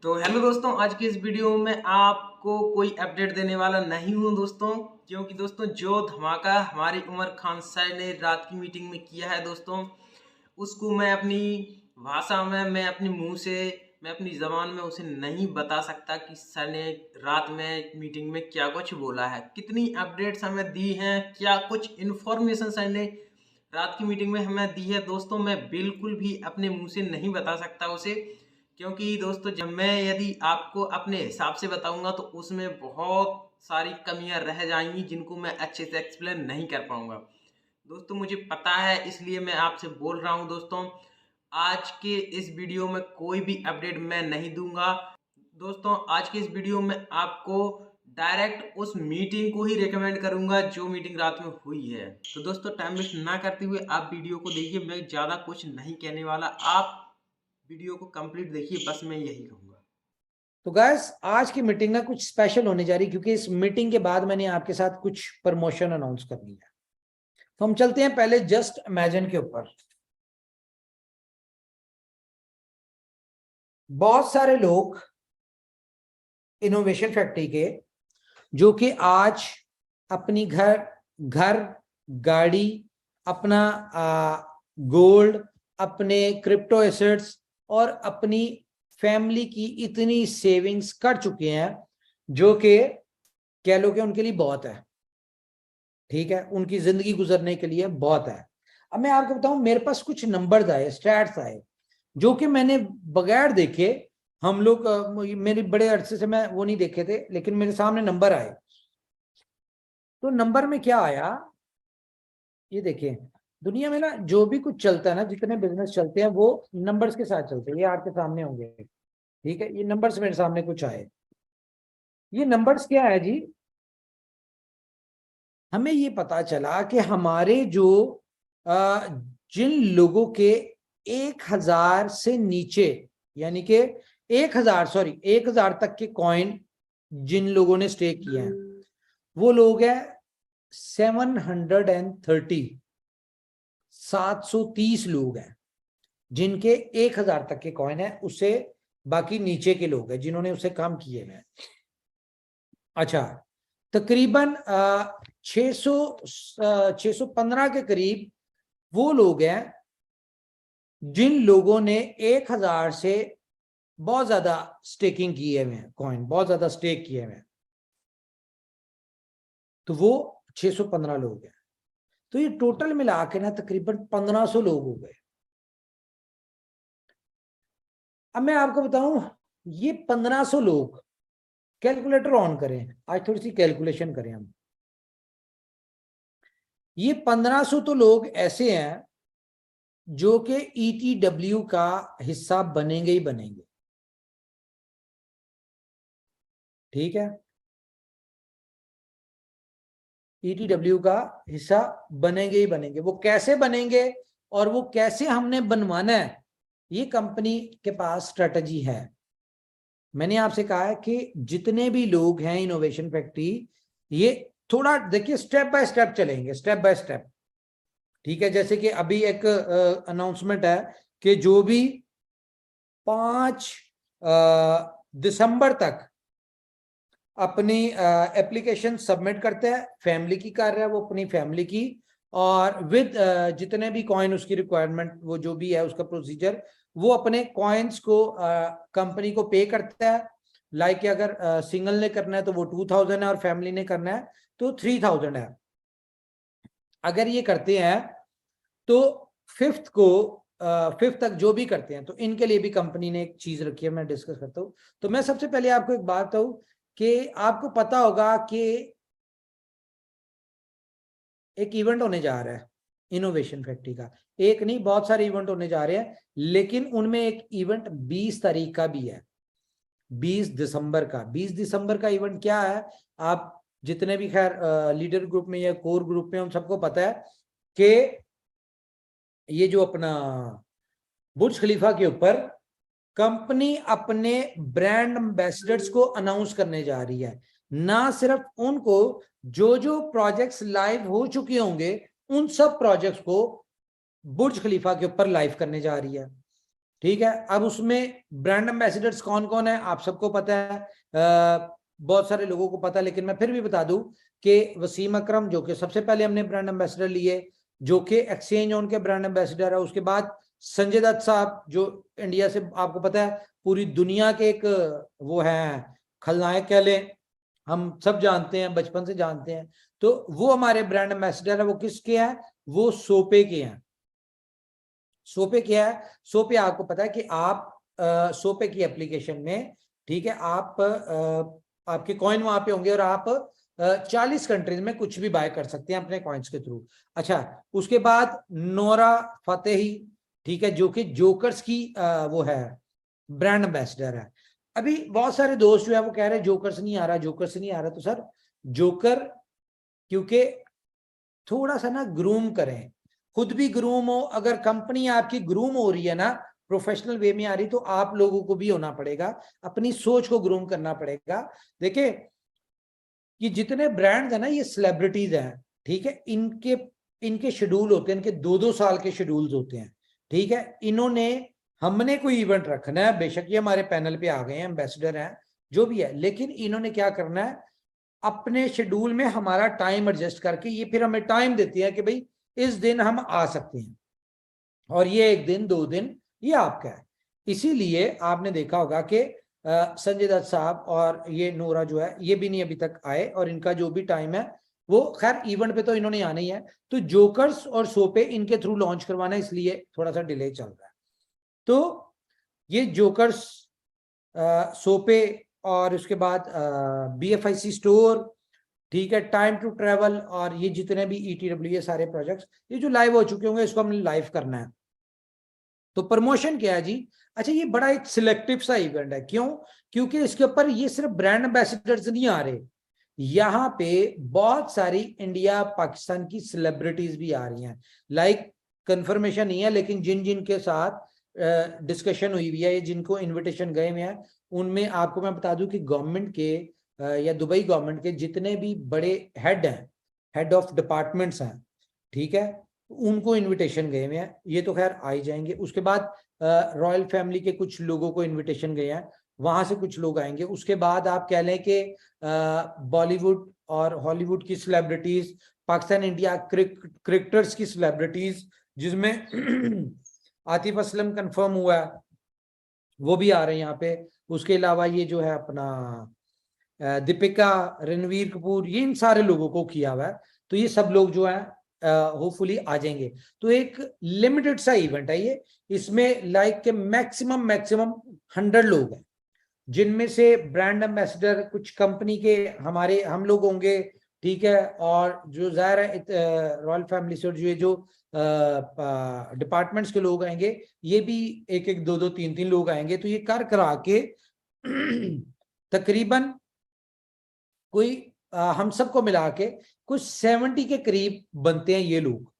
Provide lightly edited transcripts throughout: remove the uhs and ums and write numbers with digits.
तो हेलो दोस्तों, आज की इस वीडियो में आपको कोई अपडेट देने वाला नहीं हूँ दोस्तों, क्योंकि दोस्तों जो धमाका हमारी उमर खान सर ने रात की मीटिंग में किया है दोस्तों, उसको मैं अपनी भाषा में, मैं अपने मुंह से, मैं अपनी ज़बान में उसे नहीं बता सकता कि सर ने रात में मीटिंग में क्या कुछ बोला है, कितनी अपडेट्स हमें दी हैं, क्या कुछ इन्फॉर्मेशन सर ने रात की मीटिंग में हमें दी है दोस्तों। मैं बिल्कुल भी अपने मुंह से नहीं बता सकता उसे, क्योंकि दोस्तों जब मैं यदि आपको अपने हिसाब से बताऊंगा तो उसमें बहुत सारी कमियां रह जाएंगी जिनको मैं अच्छे से एक्सप्लेन नहीं कर पाऊंगा दोस्तों। मुझे पता है, इसलिए मैं आपसे बोल रहा हूं दोस्तों, आज के इस वीडियो में कोई भी अपडेट मैं नहीं दूंगा दोस्तों। आज के इस वीडियो में आपको डायरेक्ट उस मीटिंग को ही रेकमेंड करूंगा जो मीटिंग रात में हुई है। तो दोस्तों टाइम वेस्ट ना करते हुए आप वीडियो को देखिए, मैं ज़्यादा कुछ नहीं कहने वाला, आप वीडियो को कंप्लीट देखिए, बस मैं यही कहूंगा। तो गाइस आज की मीटिंग ना कुछ स्पेशल होने जा रही है, क्योंकि इस मीटिंग के बाद मैंने आपके साथ कुछ प्रमोशन अनाउंस करनी है। तो हम चलते हैं पहले जस्ट इमेजिन के ऊपर। बहुत सारे लोग इनोवेशन फैक्ट्री के जो कि आज अपनी घर गाड़ी, अपना गोल्ड, अपने क्रिप्टो एसेट्स और अपनी फैमिली की इतनी सेविंग्स कर चुके हैं, जो कि कह लो कि उनके लिए बहुत है। ठीक है, उनकी जिंदगी गुजरने के लिए बहुत है। अब मैं आपको बताऊं, मेरे पास कुछ नंबर्स आए, स्टैट्स आए, जो कि मैंने बगैर देखे, हम लोग मेरे बड़े अरसे से मैं वो नहीं देखे थे, लेकिन मेरे सामने नंबर आए। तो नंबर में क्या आया, ये देखिए। दुनिया में ना जो भी कुछ चलता है ना, जितने बिजनेस चलते हैं वो नंबर्स के साथ चलते हैं। ये आपके सामने होंगे, ठीक है। ये नंबर्स मेरे सामने कुछ आए। ये नंबर्स क्या है जी, हमें ये पता चला कि हमारे जो जिन लोगों के 1000 से नीचे, यानी कि 1000 तक के कॉइन जिन लोगों ने स्टेक किए हैं, वो लोग हैं 730 लोग हैं जिनके 1000 तक के कॉइन है। उससे बाकी नीचे के लोग हैं जिन्होंने उसे कम किए हैं। अच्छा, तकरीबन 615 के करीब वो लोग हैं जिन लोगों ने 1000 से बहुत ज्यादा स्टेकिंग किए हुए हैं, कॉइन बहुत ज्यादा स्टेक किए हुए हैं। तो वो 615 लोग हैं। तो ये टोटल मिला के ना तकरीबन 1500 लोग हो गए। अब मैं आपको बताऊं, ये 1500 लोग, कैलकुलेटर ऑन करें, आज थोड़ी सी कैलकुलेशन करें हम। ये 1500 तो लोग ऐसे हैं जो कि ETW का हिस्सा बनेंगे ही बनेंगे। ठीक है, ETW का हिस्सा बनेंगे ही बनेंगे। वो कैसे बनेंगे और वो कैसे हमने बनवाना है, ये कंपनी के पास स्ट्रेटजी है। मैंने आपसे कहा है कि जितने भी लोग हैं इनोवेशन फैक्ट्री, ये थोड़ा देखिए, स्टेप बाय स्टेप चलेंगे, स्टेप बाय स्टेप। ठीक है, जैसे कि अभी एक अनाउंसमेंट है कि जो भी 5 दिसंबर तक अपनी एप्लीकेशन सबमिट करते हैं, फैमिली की कर रहा है वो अपनी फैमिली की, और विद जितने भी कॉइन उसकी रिक्वायरमेंट, वो जो भी है उसका प्रोसीजर, वो अपने कॉइन्स को कंपनी को पे करता है। लाइक अगर सिंगल ने करना है तो वो 2000 है और फैमिली ने करना है तो 3000 है। अगर ये करते हैं तो फिफ्थ तक जो भी करते हैं, तो इनके लिए भी कंपनी ने एक चीज रखी है, मैं डिस्कस करता हूँ। तो मैं सबसे पहले आपको एक बात बताऊं कि आपको पता होगा कि एक इवेंट होने जा रहा है इनोवेशन फैक्ट्री का। एक नहीं, बहुत सारे इवेंट होने जा रहे हैं, लेकिन उनमें एक इवेंट 20 तारीख का भी है, 20 दिसंबर का। 20 दिसंबर का इवेंट क्या है, आप जितने भी खैर लीडर ग्रुप में या कोर ग्रुप में, उन सबको पता है कि ये जो अपना बुर्ज खलीफा के ऊपर कंपनी अपने ब्रांड एम्बेसडर्स को अनाउंस करने जा रही है। ना सिर्फ उनको, जो जो प्रोजेक्ट्स लाइव हो चुके होंगे उन सब प्रोजेक्ट्स को बुर्ज खलीफा के ऊपर लाइव करने जा रही है। ठीक है। अब उसमें ब्रांड एम्बेसडर्स कौन कौन है आप सबको पता है, बहुत सारे लोगों को पता है, लेकिन मैं फिर भी बता दूं कि वसीम अकरम जो कि सबसे पहले हमने ब्रांड एम्बेसडर लिए, जो कि एक्सचेंज ऑन के ब्रांड एम्बेसडर है। उसके बाद संजय दत्त साहब जो इंडिया से आपको पता है पूरी दुनिया के एक वो है खलनायक कह लें, हम सब जानते हैं, बचपन से जानते हैं। तो वो हमारे ब्रांड एम्बेसडर है। वो किसके हैं? वो सोपे के हैं। सोपे क्या है? सोपे आपको पता है कि आप सोपे की एप्लीकेशन में, ठीक है, आप आपके कॉइन वहां पे होंगे और आप 40 कंट्रीज में कुछ भी बाय कर सकते हैं अपने कॉइन्स के थ्रू। अच्छा, उसके बाद नोरा फतेही, ठीक है, जो कि जोकर्स की वो है ब्रांड एम्बेसडर है। अभी बहुत सारे दोस्त जो है वो कह रहे हैं जोकर्स नहीं आ रहा, जोकर्स नहीं आ रहा। तो सर जोकर क्योंकि थोड़ा सा ना ग्रूम करें, खुद भी ग्रूम हो। अगर कंपनी आपकी ग्रूम हो रही है ना, प्रोफेशनल वे में आ रही, तो आप लोगों को भी होना पड़ेगा, अपनी सोच को ग्रूम करना पड़ेगा। देखिए ये जितने ब्रांड्स है ना, ये सेलिब्रिटीज हैं, ठीक है, इनके इनके शेड्यूल होते हैं, इनके 2-2 साल के शेड्यूल्स होते हैं, ठीक है। इन्होंने हमने कोई इवेंट रखना है, बेशक ये हमारे पैनल पे आ गए हैं, एम्बेसडर हैं, जो भी है, लेकिन इन्होंने क्या करना है, अपने शेड्यूल में हमारा टाइम एडजस्ट करके ये फिर हमें टाइम देती है कि भाई इस दिन हम आ सकते हैं, और ये 1 दिन 2 दिन ये आपका है। इसीलिए आपने देखा होगा कि संजय दत्त साहब और ये नोरा जो है ये भी नहीं अभी तक आए, और इनका जो भी टाइम है वो खैर इवेंट पे तो इन्होंने आना ही है। तो जोकर्स और सोपे इनके थ्रू लॉन्च करवाना है, इसलिए थोड़ा सा डिले चल रहा है। तो ये जोकर्स, सोपे, और उसके बाद BFIC स्टोर, ठीक है, टाइम टू ट्रेवल, और ये जितने भी ETW ये सारे प्रोजेक्ट्स ये जो लाइव हो चुके होंगे इसको हमने लाइव करना है। तो प्रमोशन क्या है जी? अच्छा, ये बड़ा एक सिलेक्टिव सा इवेंट है। क्यों? क्योंकि इसके ऊपर ये सिर्फ ब्रांड एम्बेसडर्स नहीं आ रहे, यहाँ पे बहुत सारी इंडिया पाकिस्तान की सेलिब्रिटीज भी आ रही हैं। लाइक कंफर्मेशन नहीं है, लेकिन जिन जिन के साथ डिस्कशन हुई हुई है, ये जिनको इनविटेशन गए हुए हैं, उनमें आपको मैं बता दूं कि गवर्नमेंट के या दुबई गवर्नमेंट के जितने भी बड़े हेड हैं, हेड ऑफ डिपार्टमेंट्स हैं, ठीक है, उनको इनविटेशन गए हुए हैं। ये तो खैर आ ही जाएंगे। उसके बाद रॉयल फैमिली के कुछ लोगों को इनविटेशन गए हैं, वहां से कुछ लोग आएंगे। उसके बाद आप कह लें कि बॉलीवुड और हॉलीवुड की सेलिब्रिटीज, पाकिस्तान इंडिया क्रिकेटर्स की सेलिब्रिटीज, जिसमें आतिफ असलम कंफर्म हुआ है, वो भी आ रहे हैं यहाँ पे। उसके अलावा ये जो है अपना दीपिका, रणवीर कपूर, ये इन सारे लोगों को किया हुआ है। तो ये सब लोग जो है होपफुली आ जाएंगे। तो एक लिमिटेड सा इवेंट है ये, इसमें लाइक के मैक्सिमम 100 लोग हैं, जिनमें से ब्रांड एम्बेसडर कुछ कंपनी के हमारे हम लोग होंगे, ठीक है, और जो जाहिर है रॉयल फैमिली से जो जो डिपार्टमेंट्स के लोग आएंगे, ये भी 1-1 2-2 3-3 लोग आएंगे। तो ये कर करा के तकरीबन कोई हम सबको मिला के कुछ 70 के करीब बनते हैं ये लोग,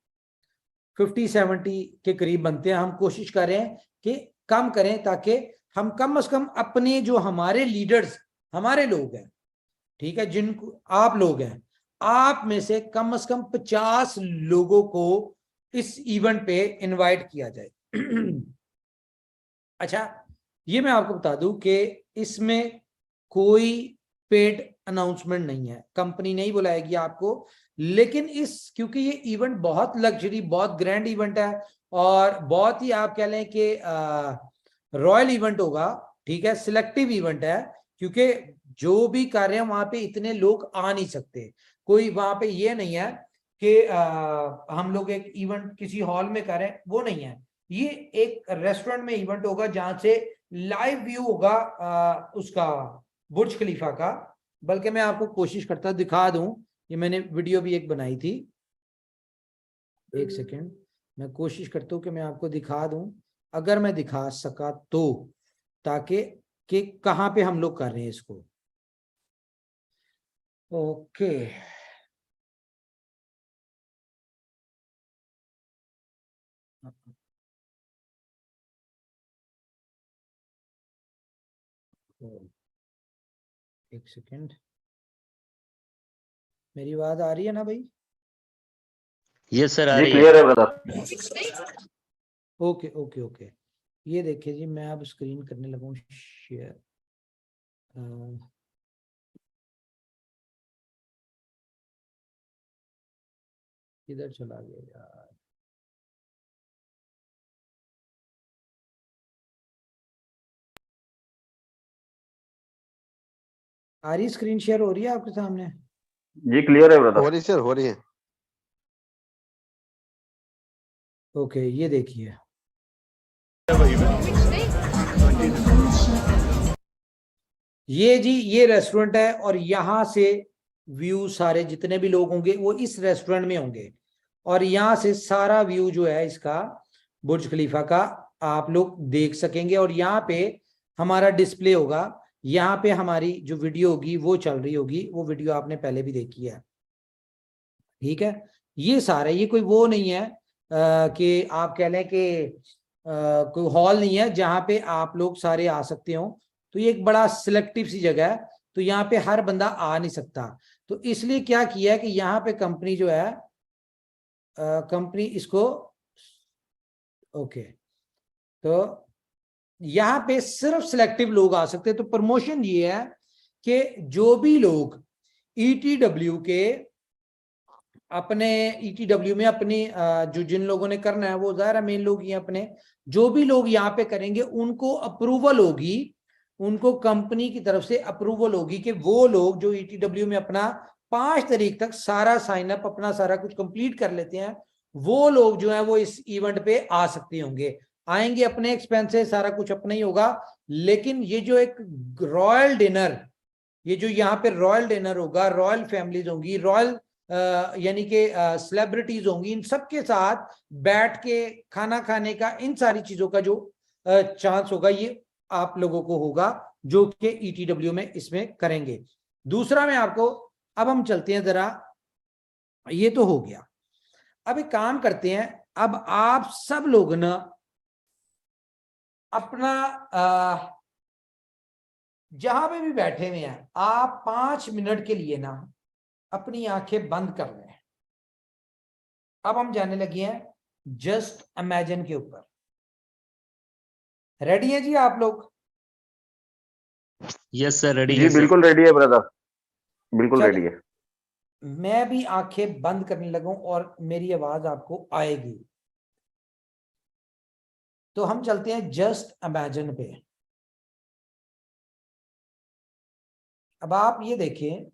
50-70 के करीब बनते हैं। हम कोशिश कर रहे हैं कि कम करें, ताकि हम कम से कम अपने जो हमारे लीडर्स, हमारे लोग हैं, ठीक है, जिनको आप लोग हैं, आप में से कम 50 लोगों को इस इवेंट पे इनवाइट किया जाए। अच्छा, ये मैं आपको बता दूं कि इसमें कोई पेड अनाउंसमेंट नहीं है, कंपनी नहीं बुलाएगी आपको। लेकिन इस क्योंकि ये इवेंट बहुत लग्जरी, बहुत ग्रैंड इवेंट है, और बहुत ही आप कह लें कि रॉयल इवेंट होगा, ठीक है, सिलेक्टिव इवेंट है, क्योंकि जो भी कार्य वहां पे इतने लोग आ नहीं सकते। कोई वहां पे ये नहीं है कि हम लोग एक इवेंट किसी हॉल में करें, वो नहीं है। ये एक रेस्टोरेंट में इवेंट होगा, जहां से लाइव व्यू होगा उसका बुर्ज खलीफा का। बल्कि मैं आपको कोशिश करता दिखा दूं, ये मैंने वीडियो भी एक बनाई थी, 1 सेकेंड, मैं कोशिश करता हूं कि मैं आपको दिखा दूं, अगर मैं दिखा सका तो, ताकि कि कहां पे हम लोग कर रहे हैं इसको। ओके, एक सेकेंड, मेरी आवाज आ रही है ना भाई? यस सर, आ जी रही है। क्लियर है ब्रदर। Okay okay okay. ये देखिए जी, मैं अब स्क्रीन करने लगा हूँ शेयर। किधर चला गया यार? आ रही स्क्रीन शेयर हो रही है आपके सामने? जी क्लियर है ब्रदर। हो रही सर, हो रही है। ओके, ये देखिए, ये जी ये रेस्टोरेंट है और यहाँ से व्यू सारे जितने भी लोग होंगे वो इस रेस्टोरेंट में होंगे, और यहाँ से सारा व्यू जो है इसका बुर्ज खलीफा का आप लोग देख सकेंगे। और यहाँ पे हमारा डिस्प्ले होगा, यहाँ पे हमारी जो वीडियो होगी वो चल रही होगी, वो वीडियो आपने पहले भी देखी है। ठीक है, ये सारे, ये कोई वो नहीं है कि आप कह लें कि कोई हॉल नहीं है जहाँ पे आप लोग सारे आ सकते हो। तो ये एक बड़ा सिलेक्टिव सी जगह है, तो यहाँ पे हर बंदा आ नहीं सकता। तो इसलिए क्या किया है कि यहाँ पे कंपनी जो है, कंपनी इसको, ओके, तो यहाँ पे सिर्फ सिलेक्टिव लोग आ सकते हैं। तो प्रमोशन ये है कि जो भी लोग ETW के अपने ETW में अपनी जो जिन लोगों ने करना है वो ज़ाहिर मेन लोग ही अपने, जो भी लोग यहाँ पे करेंगे उनको अप्रूवल होगी, उनको कंपनी की तरफ से अप्रूवल होगी कि वो लोग जो ETW में अपना 5 तारीख तक सारा साइन अप अपना सारा कुछ कंप्लीट कर लेते हैं, वो लोग जो है वो इस इवेंट पे आ सकते होंगे। आएंगे अपने एक्सपेंसेस, सारा कुछ अपना ही होगा। लेकिन ये जो एक रॉयल डिनर, ये जो यहाँ पे रॉयल डिनर होगा, रॉयल फैमिलीज होंगी, रॉयल यानी कि सेलिब्रिटीज होंगी, इन सबके साथ बैठ के खाना खाने का, इन सारी चीजों का जो चांस होगा ये आप लोगों को होगा जो कि ETW में इसमें करेंगे। दूसरा मैं आपको, अब हम चलते हैं जरा, ये तो हो गया। अब एक काम करते हैं, अब आप सब लोग ना अपना जहां पे भी बैठे हुए हैं, आप 5 मिनट के लिए ना अपनी आंखें बंद कर लें। अब हम जाने लगे हैं जस्ट इमेजिन के ऊपर। रेडी है जी आप लोग? यस सर, रेडी जी है सर। बिल्कुल रेडी है ब्रदर, बिल्कुल चलो, रेडी है। मैं भी आंखें बंद करने लगा हूं और मेरी आवाज आपको आएगी। तो हम चलते हैं जस्ट इमेजिन पे। अब आप ये देखें,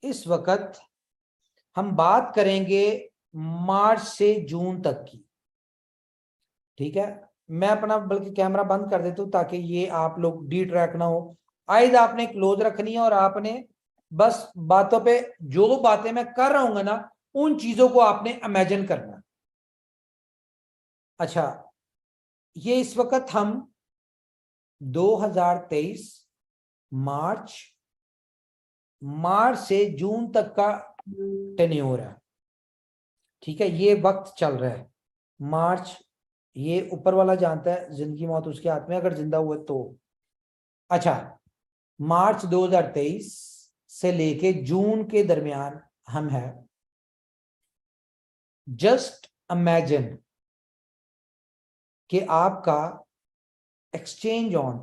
इस वक्त हम बात करेंगे मार्च से जून तक की। ठीक है, मैं अपना बल्कि कैमरा बंद कर देता हूं ताकि ये आप लोग डी ट्रैक ना हो। आइज आपने क्लोज रखनी है और आपने बस बातों पे, जो बातें मैं कर रहा हूं ना उन चीजों को आपने इमेजिन करना। अच्छा, ये इस वक्त हम 2023 मार्च से जून तक का टेन्योर है। ठीक है, ये वक्त चल रहा है मार्च, ये ऊपर वाला जानता है, जिंदगी मौत उसके हाथ में, अगर जिंदा हुए तो। अच्छा, मार्च 2023 से लेके जून के दरमियान हम हैं। जस्ट इमेजिन कि आपका एक्सचेंज ऑन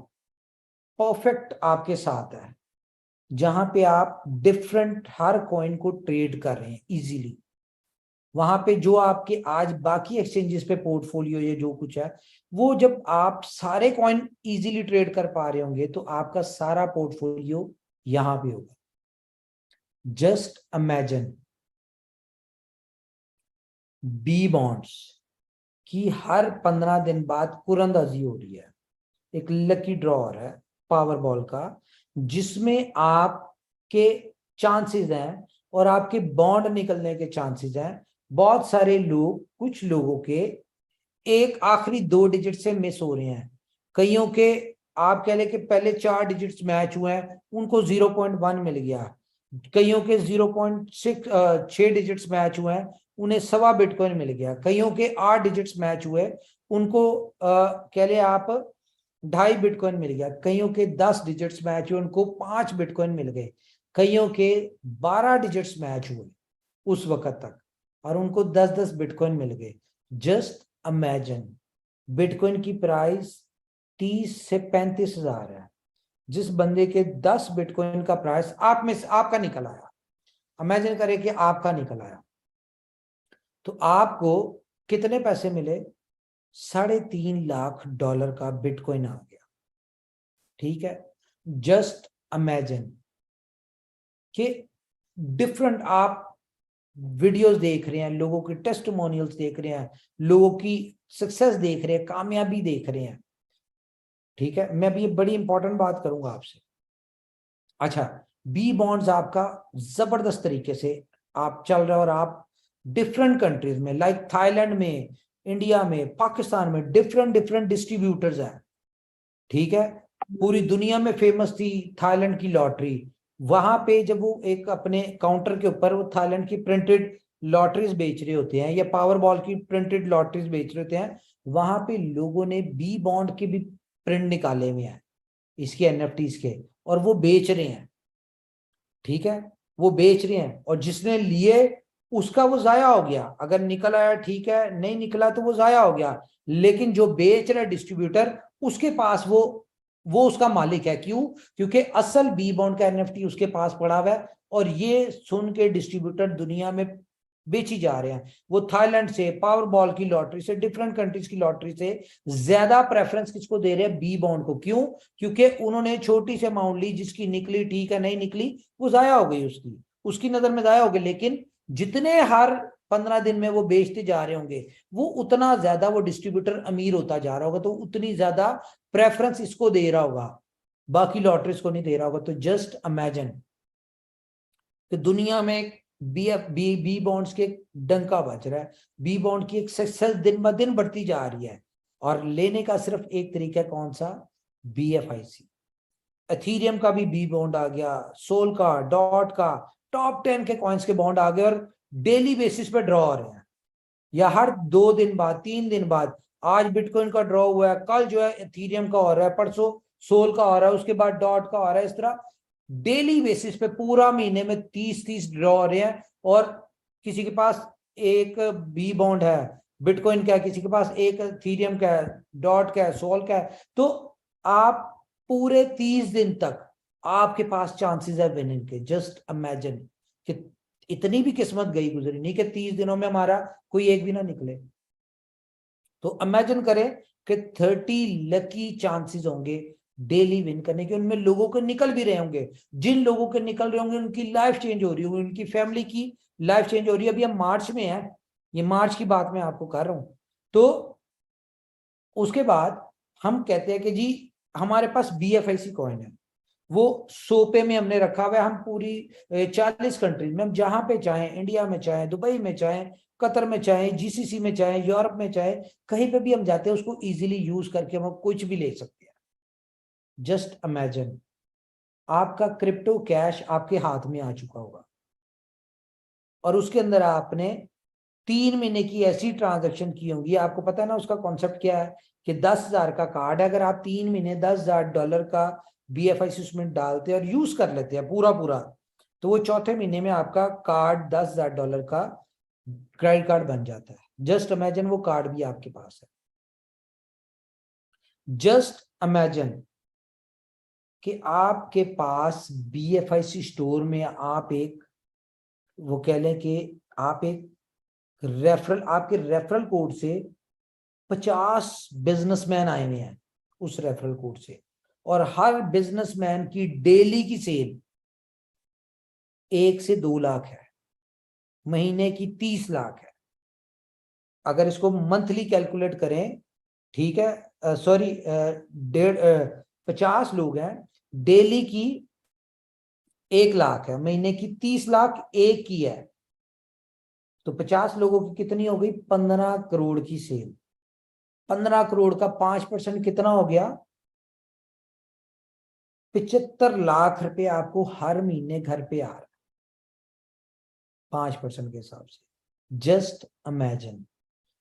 परफेक्ट आपके साथ है, जहां पे आप डिफरेंट हर कॉइन को ट्रेड कर रहे हैं इजीली। वहां पे जो आपके आज बाकी एक्सचेंजेस पे पोर्टफोलियो ये जो कुछ है, वो जब आप सारे कॉइन इजीली ट्रेड कर पा रहे होंगे तो आपका सारा पोर्टफोलियो यहां पे होगा। जस्ट इमेजिन बी बॉन्ड्स की हर 15 दिन बाद कुरंदाजी हो रही है। एक लकी ड्रॉ है पावर बॉल का, जिसमें आपके चांसेस हैं और आपके बॉन्ड निकलने के चांसेस हैं। बहुत सारे लोग, कुछ लोगों के एक आखिरी 2 डिजिट से मिस हो रहे हैं, कईयों के आप कह लें कि पहले 4 डिजिट्स मैच हुए हैं उनको 0.1 मिल गया, कईयों के 0.6 डिजिट्स मैच हुए हैं उन्हें 1.25 बिटकॉइन मिल गया, कईयों के 8 डिजिट्स मैच हुए उनको कह ले आप 2.5 बिटकॉइन मिल गया, कईयों के 10 डिजिट्स मैच हुए उनको 5 बिटकॉइन मिल गए, कईयों के 12 डिजिट्स मैच हुए उस वक्त तक और उनको 10-10 बिटकॉइन मिल गए। जस्ट इमेजिन बिटकॉइन की प्राइस 30 से 35 हजार है। जिस बंदे के 10 बिटकॉइन का प्राइस आप में से आपका निकल आया, इमेजिन करें कि आपका निकल आया, तो आपको कितने पैसे मिले? $3.5 लाख का बिटकॉइन आ गया। ठीक है, जस्ट इमेजिन कि डिफरेंट आप वीडियोस देख रहे हैं, लोगों के टेस्टिमोनियल्स देख रहे हैं, लोगों की सक्सेस देख रहे हैं, कामयाबी देख रहे हैं। ठीक है, मैं अभी बड़ी इंपॉर्टेंट बात करूंगा आपसे। अच्छा, बी बॉन्ड्स आपका जबरदस्त तरीके से आप चल रहे हो, और आप डिफरेंट कंट्रीज में, लाइक थाईलैंड में, इंडिया में, पाकिस्तान में डिफरेंट डिफरेंट डिस्ट्रीब्यूटर्स हैं। ठीक है, पूरी दुनिया में फेमस थी थाईलैंड की लॉटरी। वहां पे जब वो एक अपने काउंटर के ऊपर वो थाईलैंड की प्रिंटेड लॉटरीज बेच रहे होते हैं, या पावर बॉल की प्रिंटेड लॉटरीज बेच रहे होते हैं, वहां पे लोगों ने बी बॉन्ड के भी प्रिंट निकाले हुए हैं, इसके एनएफटीज के, और वो बेच रहे हैं। ठीक है, वो बेच रहे हैं, और जिसने लिए उसका वो जाया हो गया, अगर निकल आया ठीक है, नहीं निकला तो वो जाया हो गया। लेकिन जो बेच रहा है डिस्ट्रीब्यूटर, उसके पास वो उसका मालिक है। क्यों? क्योंकि असल बी बॉन्ड का एनएफटी उसके पास पड़ा हुआ है, और ये सुन के डिस्ट्रीब्यूटर दुनिया में बेची जा रहे हैं। वो थाईलैंड से, पावर बॉल की लॉटरी से, डिफरेंट कंट्रीज की लॉटरी से ज्यादा प्रेफरेंस किसको दे रहे हैं? बी बॉन्ड को। क्यों? क्योंकि उन्होंने छोटी से अमाउंट ली, जिसकी निकली ठीक है, नहीं निकली वो जाया हो गई, उसकी नजर में जाया हो गई। लेकिन जितने हर 15 दिन में वो बेचते जा रहे होंगे, वो उतना ज्यादा वो डिस्ट्रीब्यूटर अमीर होता जा रहा होगा, तो उतनी ज्यादा प्रेफरेंस इसको दे रहा होगा, बाकी लॉटरीज को नहीं दे रहा होगा। तो जस्ट इमेजिन कि दुनिया में बी बॉन्ड्स के डंका बज रहा है, बी बॉन्ड की एक सक्सेस दिन ब दिन बढ़ती जा रही है, और लेने का सिर्फ एक तरीका है, कौन सा? BFIC। एथीरियम का भी बी बॉन्ड आ गया, सोल का, डॉट का, टॉप 10 के कॉइन्स के बॉन्ड आ गए, और डेली बेसिस पे ड्रॉ हो रहे हैं, या हर 2 दिन बाद, 3 दिन बाद। आज बिटकॉइन का ड्रॉ हुआ है, कल जो है एथीरियम का हो रहा है, परसों सोल का हो रहा है, उसके बाद डॉट का हो रहा है। इस तरह डेली बेसिस पे पूरा महीने में 30 ड्रॉ हो रहे हैं। और किसी के पास एक बी बॉन्ड है बिटकॉइन का, किसी के पास एक एथीरियम का है, डॉट का है, सोल का है। तो आप पूरे 30 दिन तक आपके पास चांसेस है विनिंग के। जस्ट इमेजिन कि इतनी भी किस्मत गई गुजरी नहीं कि 30 दिनों में हमारा कोई एक भी ना निकले। तो इमेजिन करें कि 30 लकी चांसेस होंगे डेली विन करने के, उनमें लोगों के निकल भी रहे होंगे। जिन लोगों के निकल रहे होंगे उनकी लाइफ चेंज हो रही होगी, उनकी फैमिली की लाइफ चेंज हो रही है। अभी हम मार्च में है, ये मार्च की बात मैं आपको कर रहा हूं। तो उसके बाद हम कहते हैं कि जी हमारे पास BFIC कॉइन है, वो 100 पे में हमने रखा हुआ है। हम पूरी 40 कंट्रीज में, हम जहां पे चाहें, इंडिया में चाहें, दुबई में चाहें, कतर में चाहें, GCC में चाहें, यूरोप में चाहें, कहीं पे भी हम जाते हैं, उसको इजीली यूज करके हम कुछ भी ले सकते हैं। जस्ट इमेजिन आपका क्रिप्टो कैश आपके हाथ में आ चुका होगा, और उसके अंदर आपने 3 महीने की ऐसी ट्रांजैक्शन की होंगी। आपको पता है ना उसका कॉन्सेप्ट क्या है, कि 10,000 का कार्ड है, अगर आप 3 महीने $10,000 का BFIC उसमें डालते हैं और यूज कर लेते हैं पूरा पूरा, तो वो चौथे महीने में आपका कार्ड $10,000 का क्रेडिट कार्ड बन जाता है। जस्ट इमेजिन वो कार्ड भी आपके पास है। जस्ट इमेजिन कि आपके पास BFIC स्टोर में आप एक, वो कह लें कि आप एक रेफरल, आपके रेफरल कोड से 50 बिजनेसमैन आए हुए हैं उस रेफरल कोड से, और हर बिजनेसमैन की डेली की सेल 1 से 2 लाख है, महीने की 30 लाख है। अगर इसको मंथली कैलकुलेट करें, ठीक है, सॉरी, 50 लोग हैं, डेली की 1 लाख है, महीने की 30 लाख एक की है, तो 50 लोगों की कितनी हो गई? 15 करोड़ की सेल। 15 करोड़ का 5% कितना हो गया? 75 लाख रुपए आपको हर महीने घर पे आ रहा है 5% के हिसाब से। Just imagine.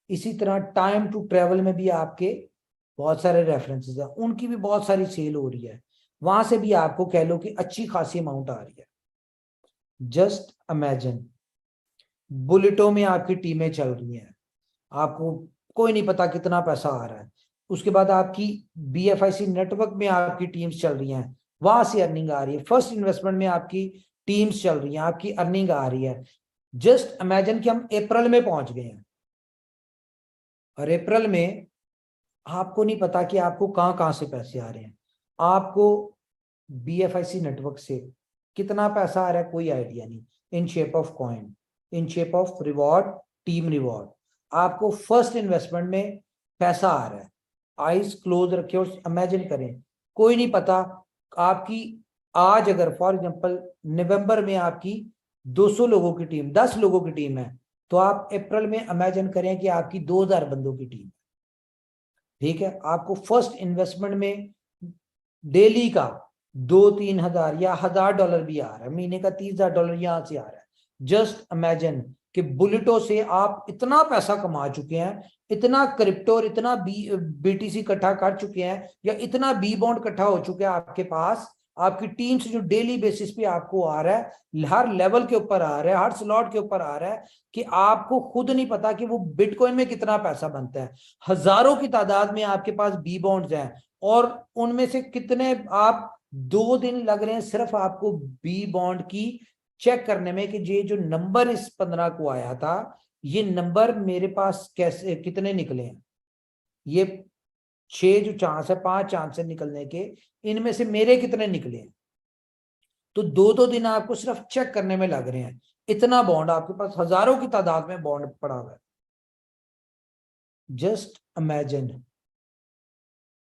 इसी तरह टाइम टू ट्रेवल में भी आपके बहुत सारे रेफरेंसेस हैं, उनकी भी बहुत सारी सेल हो रही है, वहां से भी आपको कह लो कि अच्छी खासी अमाउंट आ रही है। Just imagine. बुलेटों में आपकी टीमें चल रही हैं, आपको कोई नहीं पता कितना पैसा आ रहा है। उसके बाद आपकी BFIC नेटवर्क में आपकी टीम्स चल रही हैं, वहां से अर्निंग आ रही है। फर्स्ट इन्वेस्टमेंट में आपकी टीम्स चल रही हैं, आपकी अर्निंग आ रही है। जस्ट इमेजिन कि हम अप्रैल में पहुंच गए हैं और अप्रैल में आपको नहीं पता कि आपको कहां कहां से पैसे आ रहे हैं। आपको BFIC नेटवर्क से कितना पैसा आ रहा है कोई आइडिया नहीं, in shape of coin, in shape of reward, team reward. आपको फर्स्ट इन्वेस्टमेंट में पैसा आ रहा है, आईज क्लोज रखे और इमेजिन करें, कोई नहीं पता आपकी आज अगर फॉर एग्जांपल नवंबर में आपकी 200 लोगों की टीम, 10 लोगों की टीम है, तो आप अप्रैल में इमेजिन करें कि आपकी 2000 बंदों की टीम, ठीक है। आपको फर्स्ट इन्वेस्टमेंट में डेली का 2-3 हजार या $1000 भी आ रहा है, महीने का $30,000 यहां से आ रहा है। जस्ट इमेजिन कि बुलेटो से आप इतना पैसा कमा चुके हैं, इतना क्रिप्टो और इतना BTC इकट्ठा कर चुके हैं, या इतना बी बॉन्ड इकट्ठा हो चुके हैं आपके पास, आपकी टीम से जो डेली बेसिस पे आपको आ रहा है, हर लेवल के ऊपर आ रहा है, हर स्लॉट के ऊपर आ रहा है, कि आपको खुद नहीं पता कि वो बिटकॉइन में कितना पैसा बनता है। हजारों की तादाद में आपके पास बी बॉन्ड्स हैं, और उनमें से कितने आप 2 दिन लग रहे हैं सिर्फ आपको बी बॉन्ड की चेक करने में कि ये जो नंबर इस 15 को आया था, ये नंबर मेरे पास कैसे कितने निकले हैं। ये 6 जो चांस है, 5 चांस है निकलने के, इनमें से मेरे कितने निकले हैं। तो 2-2 दिन आपको सिर्फ चेक करने में लग रहे हैं। इतना बॉन्ड आपके पास, हजारों की तादाद में बॉन्ड पड़ा हुआ है। जस्ट इमेजिन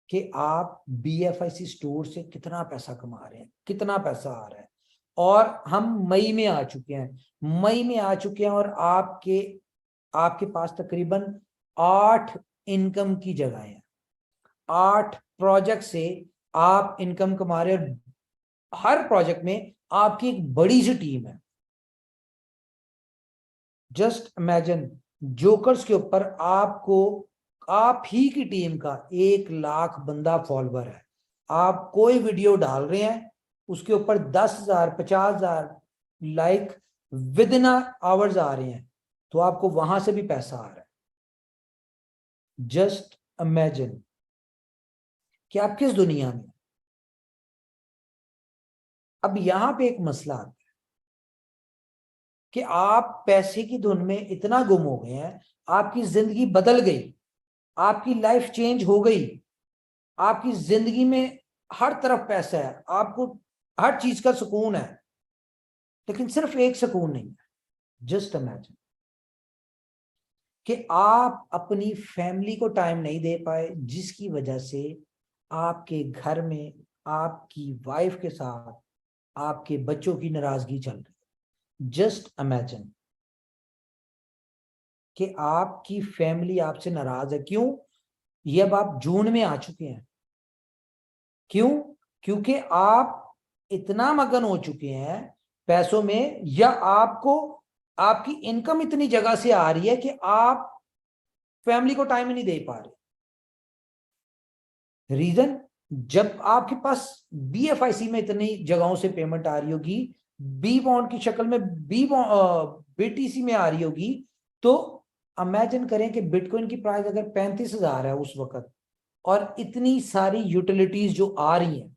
कि आप BFIC स्टोर से कितना पैसा कमा रहे हैं, कितना पैसा आ रहा है। और हम मई में आ चुके हैं, मई में आ चुके हैं, और आपके पास तकरीबन 8 इनकम की जगह है, 8 प्रोजेक्ट से आप इनकम कमा रहे हैं। हर प्रोजेक्ट में आपकी एक बड़ी सी टीम है। जस्ट इमेजिन जोकर्स के ऊपर आपको, आप ही की टीम का 1 लाख बंदा फॉलोवर है। आप कोई वीडियो डाल रहे हैं, उसके ऊपर 10,000 50,000 लाइक विद इन आवर्स आ रहे हैं, तो आपको वहां से भी पैसा आ रहा है। जस्ट इमेजिन कि आप किस दुनिया में। अब यहां पे एक मसला आता है कि आप पैसे की धुन में इतना गुम हो गए हैं, आपकी जिंदगी बदल गई, आपकी लाइफ चेंज हो गई, आपकी जिंदगी में हर तरफ पैसा है, आपको हर चीज का सुकून है, लेकिन सिर्फ एक सुकून नहीं है। जस्ट इमेजिन कि आप अपनी फैमिली को टाइम नहीं दे पाए, जिसकी वजह से आपके घर में आपकी वाइफ के साथ आपके बच्चों की नाराजगी चल रही है। जस्ट इमेजिन कि आपकी फैमिली आपसे नाराज है। क्यों? ये अब आप जून में आ चुके हैं। क्यों? क्योंकि आप इतना मगन हो चुके हैं पैसों में, या आपको आपकी इनकम इतनी जगह से आ रही है कि आप फैमिली को टाइम ही नहीं दे पा रहे। रीजन, जब आपके पास BFIC में इतनी जगहों से पेमेंट आ रही होगी, बी बॉन्ड की शक्ल में BTC में आ रही होगी, तो इमेजिन करें कि बिटकॉइन की प्राइस अगर 35,000 है उस वक्त, और इतनी सारी यूटिलिटीज जो आ रही हैं,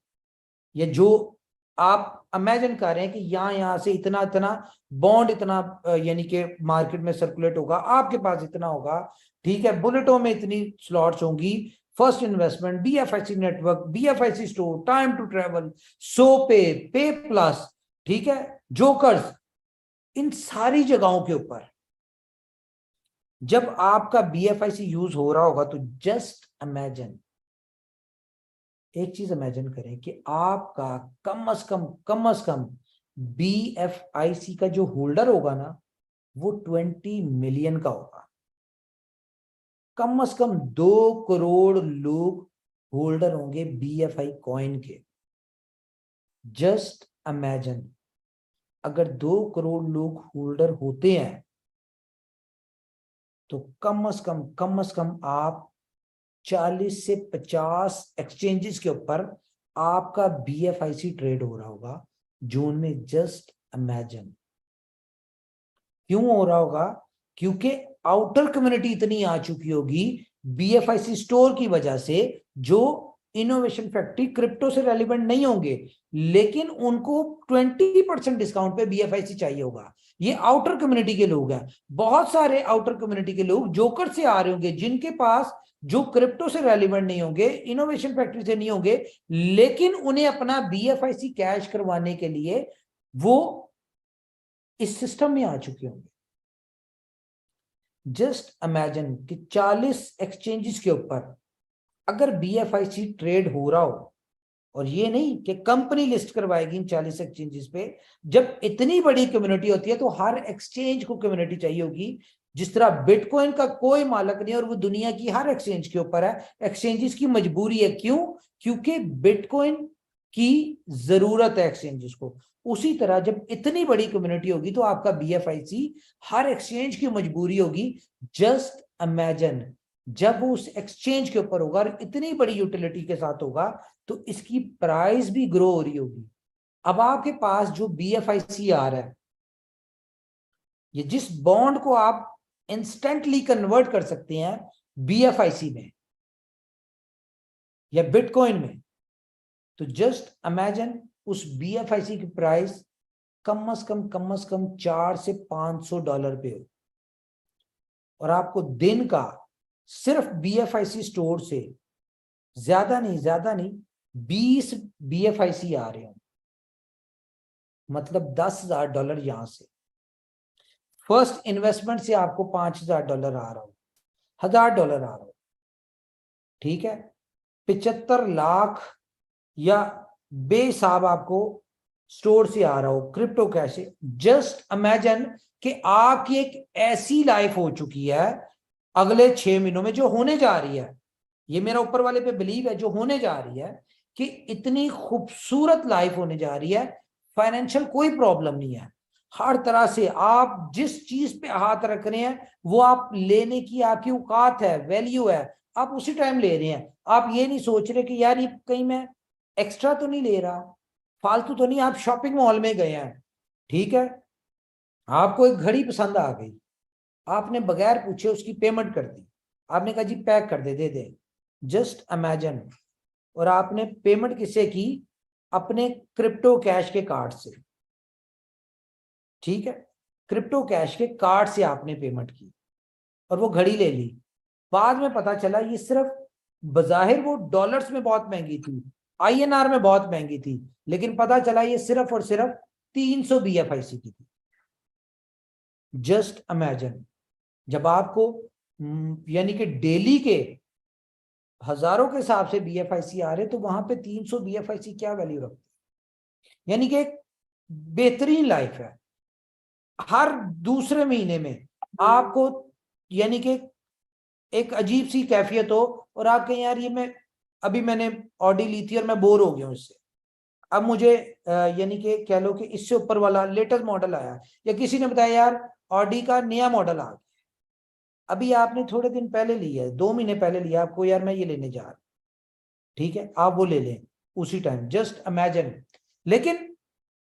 या जो आप इमेजिन कर रहे हैं कि यहां से इतना इतना बॉन्ड, इतना यानी कि मार्केट में सर्कुलेट होगा, आपके पास इतना होगा, ठीक है, बुलेटों में इतनी स्लॉट्स होंगी, first investment, BFIC network, BFIC store, time to travel, pay plus, ठीक है, जोकर्स, इन सारी जगहों के ऊपर जब आपका BFIC यूज हो रहा होगा, तो जस्ट इमेजिन, एक चीज इमेजिन करें कि आपका कम से कम BFIC का जो होल्डर होगा ना, वो 20 मिलियन का होगा। कम से कम 2 करोड़ लोग होल्डर होंगे BFI कॉइन के। जस्ट इमेजिन, अगर 2 करोड़ लोग होल्डर होते हैं, तो कम से कम आप 40 से 50 एक्सचेंजेस के ऊपर आपका BFIC ट्रेड हो रहा होगा जून में। जस्ट इमेजिन, क्यों हो रहा होगा? क्योंकि आउटर कम्युनिटी इतनी आ चुकी होगी BFIC स्टोर की वजह से जो इनोवेशन फैक्ट्री क्रिप्टो से रेलिवेंट नहीं होंगे, लेकिन उनको 20% डिस्काउंट पे BFIC चाहिए होगा। ये आउटर कम्युनिटी के लोग हैं, बहुत सारे आउटर कम्युनिटी के लोग जोकर से आ रहे होंगे, जिनके पास जो क्रिप्टो से रेलिवेंट नहीं होंगे, इनोवेशन फैक्ट्री से नहीं होंगे, लेकिन उन्हें अपना BFIC कैश करवाने के लिए वो इस सिस्टम में आ चुके होंगे। जस्ट इमेजिन कि 40 एक्सचेंजेस के ऊपर अगर BFIC ट्रेड हो रहा हो, और ये नहीं कि कंपनी लिस्ट करवाएगी इन 40 एक्सचेंजेस पे, जब इतनी बड़ी कम्युनिटी होती है तो हर एक्सचेंज को कम्युनिटी चाहिए होगी। जिस तरह बिटकॉइन का कोई मालक नहीं और वो दुनिया की हर एक्सचेंज के ऊपर है, एक्सचेंजेस की मजबूरी है। क्यों? क्योंकि बिटकॉइन की जरूरत है एक्सचेंजेस को। उसी तरह जब इतनी बड़ी कम्युनिटी होगी तो आपका BFIC हर एक्सचेंज की मजबूरी होगी। जस्ट इमेजिन जब वो उस एक्सचेंज के ऊपर होगा और इतनी बड़ी यूटिलिटी के साथ होगा तो इसकी प्राइस भी ग्रो हो रही होगी। अब आपके पास जो BFIC आ रहा है, ये जिस बॉन्ड को आप इंस्टेंटली कन्वर्ट कर सकते हैं BFIC में या बिटकॉइन में, तो जस्ट इमेजिन उस BFIC की प्राइस कम से कम $400 से $500 पे हो, और आपको दिन का सिर्फ BFIC स्टोर से ज्यादा नहीं 20 BFIC आ रहे हो, मतलब $10,000 यहां से। फर्स्ट इन्वेस्टमेंट से आपको $5,000 आ रहा हो, $1,000 आ रहा हो, ठीक है। 75 लाख या बेहिसाब आपको स्टोर से आ रहा हो क्रिप्टो कैश से। जस्ट इमेजिन कि आपकी एक ऐसी लाइफ हो चुकी है अगले 6 महीनों में, जो होने जा रही है, ये मेरा ऊपर वाले पे बिलीव है, जो होने जा रही है कि इतनी खूबसूरत लाइफ होने जा रही है। फाइनेंशियल कोई प्रॉब्लम नहीं है, हर तरह से आप जिस चीज पे हाथ रख रहे हैं वो आप लेने की आपकी औकात है, वैल्यू है, आप उसी टाइम ले रहे हैं। आप ये नहीं सोच रहे कि यार ये कहीं मैं एक्स्ट्रा तो नहीं ले रहा, फालतू तो नहीं। आप शॉपिंग मॉल में गए हैं, ठीक है, आपको एक घड़ी पसंद आ गई, आपने बगैर पूछे उसकी पेमेंट कर दी, आपने कहा जी पैक कर दे, दे दे। जस्ट इमेजिन, और आपने पेमेंट किससे की? अपने क्रिप्टो कैश के कार्ड से, ठीक है, क्रिप्टो कैश के कार्ड से आपने पेमेंट की और वो घड़ी ले ली। बाद में पता चला ये सिर्फ, बजाहिर वो डॉलर्स में बहुत महंगी थी, INR में बहुत महंगी थी, लेकिन पता चला ये सिर्फ और सिर्फ 300 BFIC की थी। जस्ट इमेजिन, जब आपको यानी कि डेली के हजारों के हिसाब से BFIC आ रहे, तो वहां पे 300 BFIC क्या वैल्यू रखती है? यानी कि एक बेहतरीन लाइफ है। हर दूसरे महीने में आपको यानी कि एक अजीब सी कैफियत हो और आप कहें यार ये मैं अभी मैंने ऑडी ली थी और मैं बोर हो गया हूं इससे, अब मुझे यानी कि कह लो कि इससे ऊपर वाला लेटेस्ट मॉडल आया, या किसी ने बताया यार ऑडी का नया मॉडल आ गया, अभी आपने थोड़े दिन पहले लिया है, 2 महीने पहले लिया, आपको यार मैं ये लेने जा रहा हूं, ठीक है, आप वो ले लें उसी टाइम। जस्ट इमेजिन, लेकिन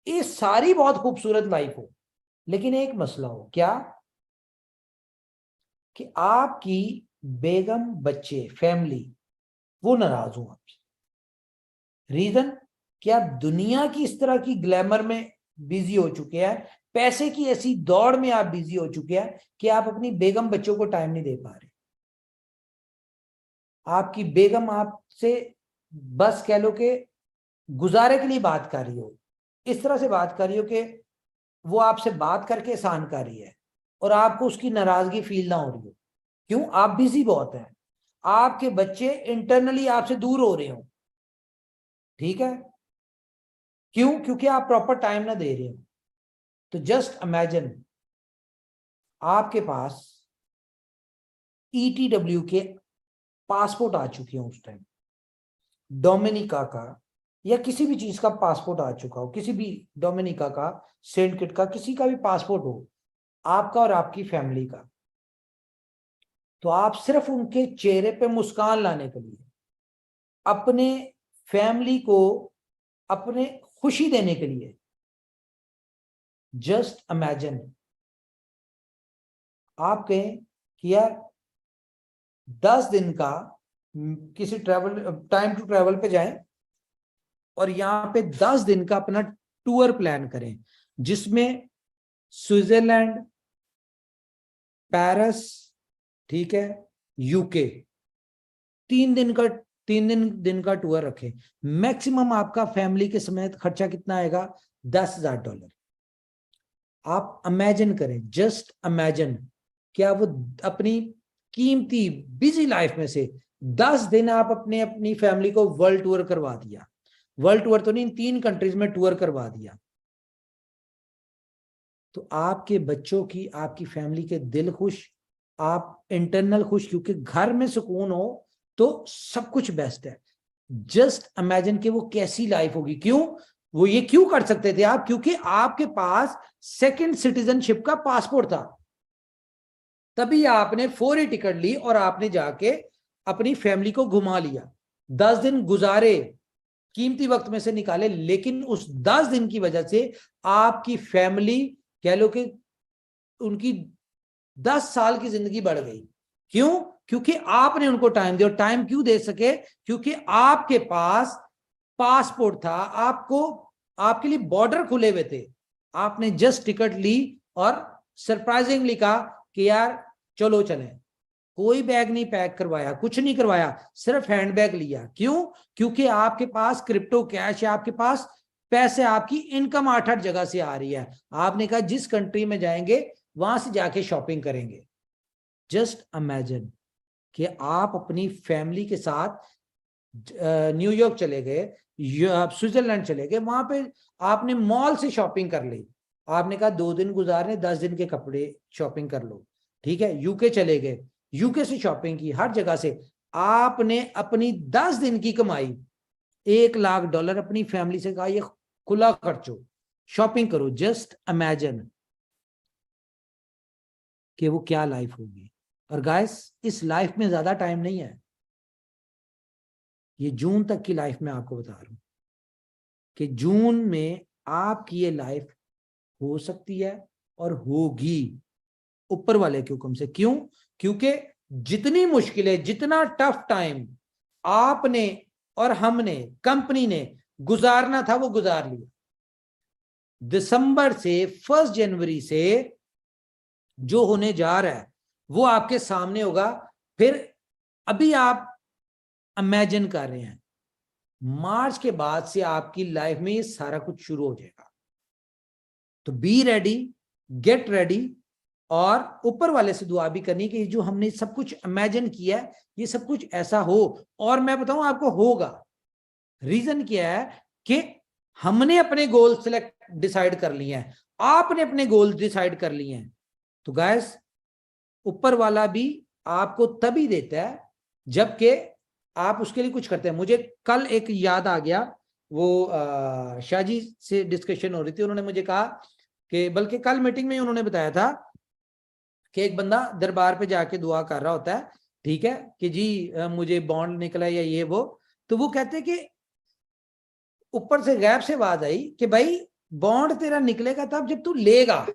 ये सारी बहुत खूबसूरत लाइफ हो, लेकिन एक मसला हो, क्या? कि आपकी बेगम, बच्चे, फैमिली वो नाराज हो आपसे। रीजन कि आप दुनिया की इस तरह की ग्लैमर में बिजी हो चुके हैं, पैसे की ऐसी दौड़ में आप बिजी हो चुके हैं कि आप अपनी बेगम बच्चों को टाइम नहीं दे पा रहे। आपकी बेगम आपसे बस कह लो कि गुजारे के लिए बात कर रही हो, इस तरह से बात कर रही हो कि वो आपसे बात करके एहसान कर रही है और आपको उसकी नाराजगी फील ना हो रही हो। क्यों? आप बिजी बहुत हैं, आपके बच्चे इंटरनली आपसे दूर हो रहे हो, ठीक है। क्यों? क्योंकि आप प्रॉपर टाइम ना दे रहे हो। तो जस्ट इमेजिन, आपके पास ETW के पासपोर्ट आ चुके हैं उस टाइम, डोमिनिका का या किसी भी चीज का पासपोर्ट आ चुका हो, किसी भी डोमिनिका का, सेंट किट का, किसी का भी पासपोर्ट हो, आपका और आपकी फैमिली का, तो आप सिर्फ उनके चेहरे पे मुस्कान लाने के लिए, अपने फैमिली को अपने खुशी देने के लिए, जस्ट इमेजिन आप कहें कि यार 10 दिन का किसी ट्रैवल टाइम टू ट्रैवल पे जाएं और यहाँ पे 10 दिन का अपना टूर प्लान करें, जिसमें स्विट्जरलैंड, पेरिस, ठीक है, यूके, 3 दिन का टूर रखें। मैक्सिमम आपका फैमिली के समेत खर्चा कितना आएगा? $10,000। आप इमेजिन करें, जस्ट इमेजिन, क्या वो अपनी कीमती बिजी लाइफ में से 10 दिन आप अपनी फैमिली को वर्ल्ड टूर करवा दिया। वर्ल्ड टूर तो नहीं, 3 कंट्रीज में टूर करवा दिया। तो आपके बच्चों की, आपकी फैमिली के दिल खुश, आप इंटरनल खुश, क्योंकि घर में सुकून हो तो सब कुछ बेस्ट है। जस्ट इमेजिन कि वो कैसी लाइफ होगी। क्यों वो ये क्यों कर सकते थे आप? क्योंकि आपके पास सेकंड सिटीजनशिप का पासपोर्ट था, तभी आपने 4A टिकट ली और आपने जाके अपनी फैमिली को घुमा लिया। 10 दिन गुजारे, कीमती वक्त में से निकाले, लेकिन उस 10 दिन की वजह से आपकी फैमिली, कह लो कि उनकी 10 साल की जिंदगी बढ़ गई। क्यों? क्योंकि आपने उनको टाइम दिया। और टाइम क्यों दे सके? क्योंकि आपके पास पासपोर्ट था, आपके लिए बॉर्डर खुले हुए थे। आपने जस्ट टिकट ली और सरप्राइजिंगली कहा कि यार चलो चलें। कोई बैग नहीं पैक करवाया, कुछ नहीं करवाया, सिर्फ हैंड बैग लिया। क्यों? क्योंकि आपके पास क्रिप्टो कैश है, आपके पास पैसे, आपकी इनकम 8-8 जगह से आ रही है। आपने कहा जिस कंट्री में जाएंगे वहां से जाके शॉपिंग करेंगे। जस्ट इमेजिन कि आप अपनी फैमिली के साथ न्यूयॉर्क चले गए, स्विट्जरलैंड चले गए, वहां पे आपने मॉल से शॉपिंग कर ली। आपने कहा 2 दिन गुजारने, 10 दिन के कपड़े शॉपिंग कर लो, ठीक है। यूके चले गए, यूके से शॉपिंग की, हर जगह से। आपने अपनी 10 दिन की कमाई $1,00,000 अपनी फैमिली से कहा ये खुला खर्चो, शॉपिंग करो। जस्ट इमेजिन कि वो क्या लाइफ होगी। और गाइस, इस लाइफ में ज्यादा टाइम नहीं है। ये जून तक की लाइफ में आपको बता रहा हूं कि जून में आपकी ये लाइफ हो सकती है और होगी ऊपर वाले के हुक्म से। क्यों? क्योंकि जितनी मुश्किलें, जितना टफ टाइम आपने और हमने, कंपनी ने गुजारना था, वो गुजार लिया। दिसंबर से 1 जनवरी से जो होने जा रहा है वो आपके सामने होगा। फिर अभी आप इमेजिन कर रहे हैं, मार्च के बाद से आपकी लाइफ में ये सारा कुछ शुरू हो जाएगा। तो बी रेडी, गेट रेडी, और ऊपर वाले से दुआ भी करनी कि जो हमने सब कुछ इमेजिन किया है ये सब कुछ ऐसा हो। और मैं बताऊं आपको, होगा। रीजन क्या है कि हमने अपने गोल सिलेक्ट डिसाइड कर लिए हैं, आपने अपने गोल डिसाइड कर लिए हैं। तो गाइस, ऊपर वाला भी आपको तभी देता है जबकि आप उसके लिए कुछ करते हैं। मुझे कल एक याद आ गया, वो शाहजी से डिस्कशन हो रही थी। उन्होंने मुझे कहा कि, बल्कि कल मीटिंग में उन्होंने बताया था कि एक बंदा दरबार पे जाके दुआ कर रहा होता है, ठीक है, कि जी मुझे बॉन्ड निकला या ये वो। तो वो कहते हैं कि ऊपर से गैब से आवाज आई कि भाई बॉन्ड तेरा निकलेगा तब जब तू लेगा,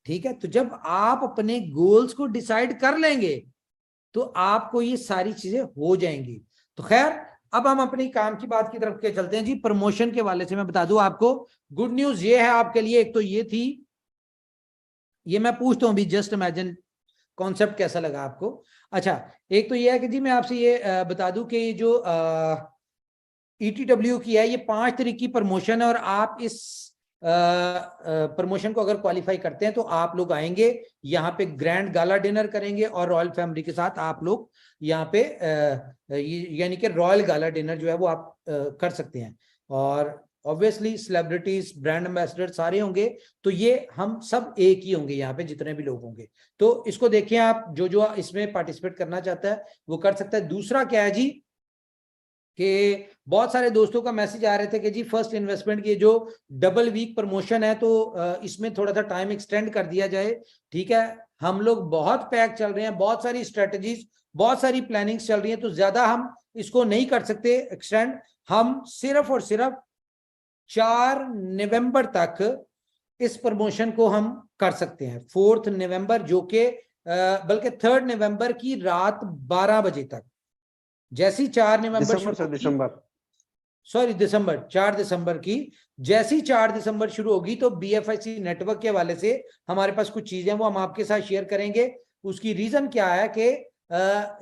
ठीक है। तो जब आप अपने गोल्स को डिसाइड कर लेंगे तो आपको ये सारी चीजें हो जाएंगी। तो खैर, अब हम अपनी काम की बात की तरफ के चलते हैं जी। प्रमोशन के वाले से मैं बता दूं आपको, गुड न्यूज ये है आपके लिए। एक तो ये थी, ये मैं पूछता हूं भी, जस्ट इमेजिन कॉन्सेप्ट कैसा लगा आपको। अच्छा, एक तो ये है कि जी मैं आपसे ये बता दूं कि जो ETW की है, ये 5 तारीख की प्रमोशन है। और आप इस प्रमोशन को अगर क्वालिफाई करते हैं तो आप लोग आएंगे यहाँ पे, ग्रैंड गाला डिनर करेंगे और रॉयल फैमिली के साथ आप लोग यहाँ पे यानी कि रॉयल गाला डिनर जो है वो आप कर सकते हैं। और ऑब्वियसली सेलिब्रिटीज, ब्रांड एम्बेसडर सारे होंगे। तो ये हम सब एक ही होंगे यहाँ पे, जितने भी लोग होंगे। तो इसको देखिए आप, जो इसमें पार्टिसिपेट करना चाहता है वो कर सकता है। दूसरा क्या है जी, कि बहुत सारे दोस्तों का मैसेज आ रहे थे कि जी फर्स्ट इन्वेस्टमेंट की जो डबल वीक प्रमोशन है तो इसमें थोड़ा सा टाइम एक्सटेंड कर दिया जाए, ठीक है। हम लोग बहुत पैक चल रहे हैं, बहुत सारी स्ट्रेटजीज, बहुत सारी प्लानिंग्स चल रही हैं, तो ज्यादा हम इसको नहीं कर सकते एक्सटेंड। हम सिर्फ और सिर्फ 4 नवंबर तक इस प्रमोशन को हम कर सकते हैं। 4 नवंबर जो कि बल्कि 3 नवंबर की रात 12 बजे तक, जैसी 4 नवंबर दिसंबर 4 दिसंबर की जैसी 4 दिसंबर शुरू होगी तो BFIC नेटवर्क के हवाले से हमारे पास कुछ चीजें वो हम आपके साथ शेयर करेंगे। उसकी रीजन क्या है कि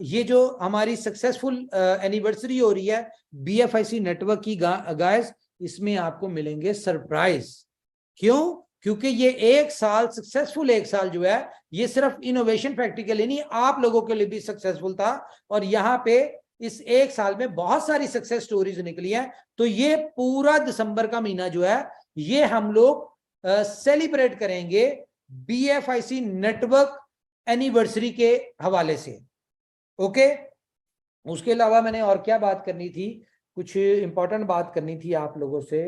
ये जो हमारी सक्सेसफुल एनिवर्सरी हो रही है BFIC नेटवर्क की गाइस, इसमें आपको मिलेंगे सरप्राइज। क्यों? क्योंकि ये एक साल सक्सेसफुल, एक साल जो है ये सिर्फ इनोवेशन फैक्ट्री के लिए नहीं, आप लोगों के लिए भी सक्सेसफुल था। और यहाँ पे इस एक साल में बहुत सारी सक्सेस स्टोरीज निकली हैं। तो ये पूरा दिसंबर का महीना जो है ये हम लोग सेलिब्रेट करेंगे BFIC नेटवर्क एनिवर्सरी के हवाले से। ओके, उसके अलावा मैंने और क्या बात करनी थी, कुछ इंपॉर्टेंट बात करनी थी आप लोगों से।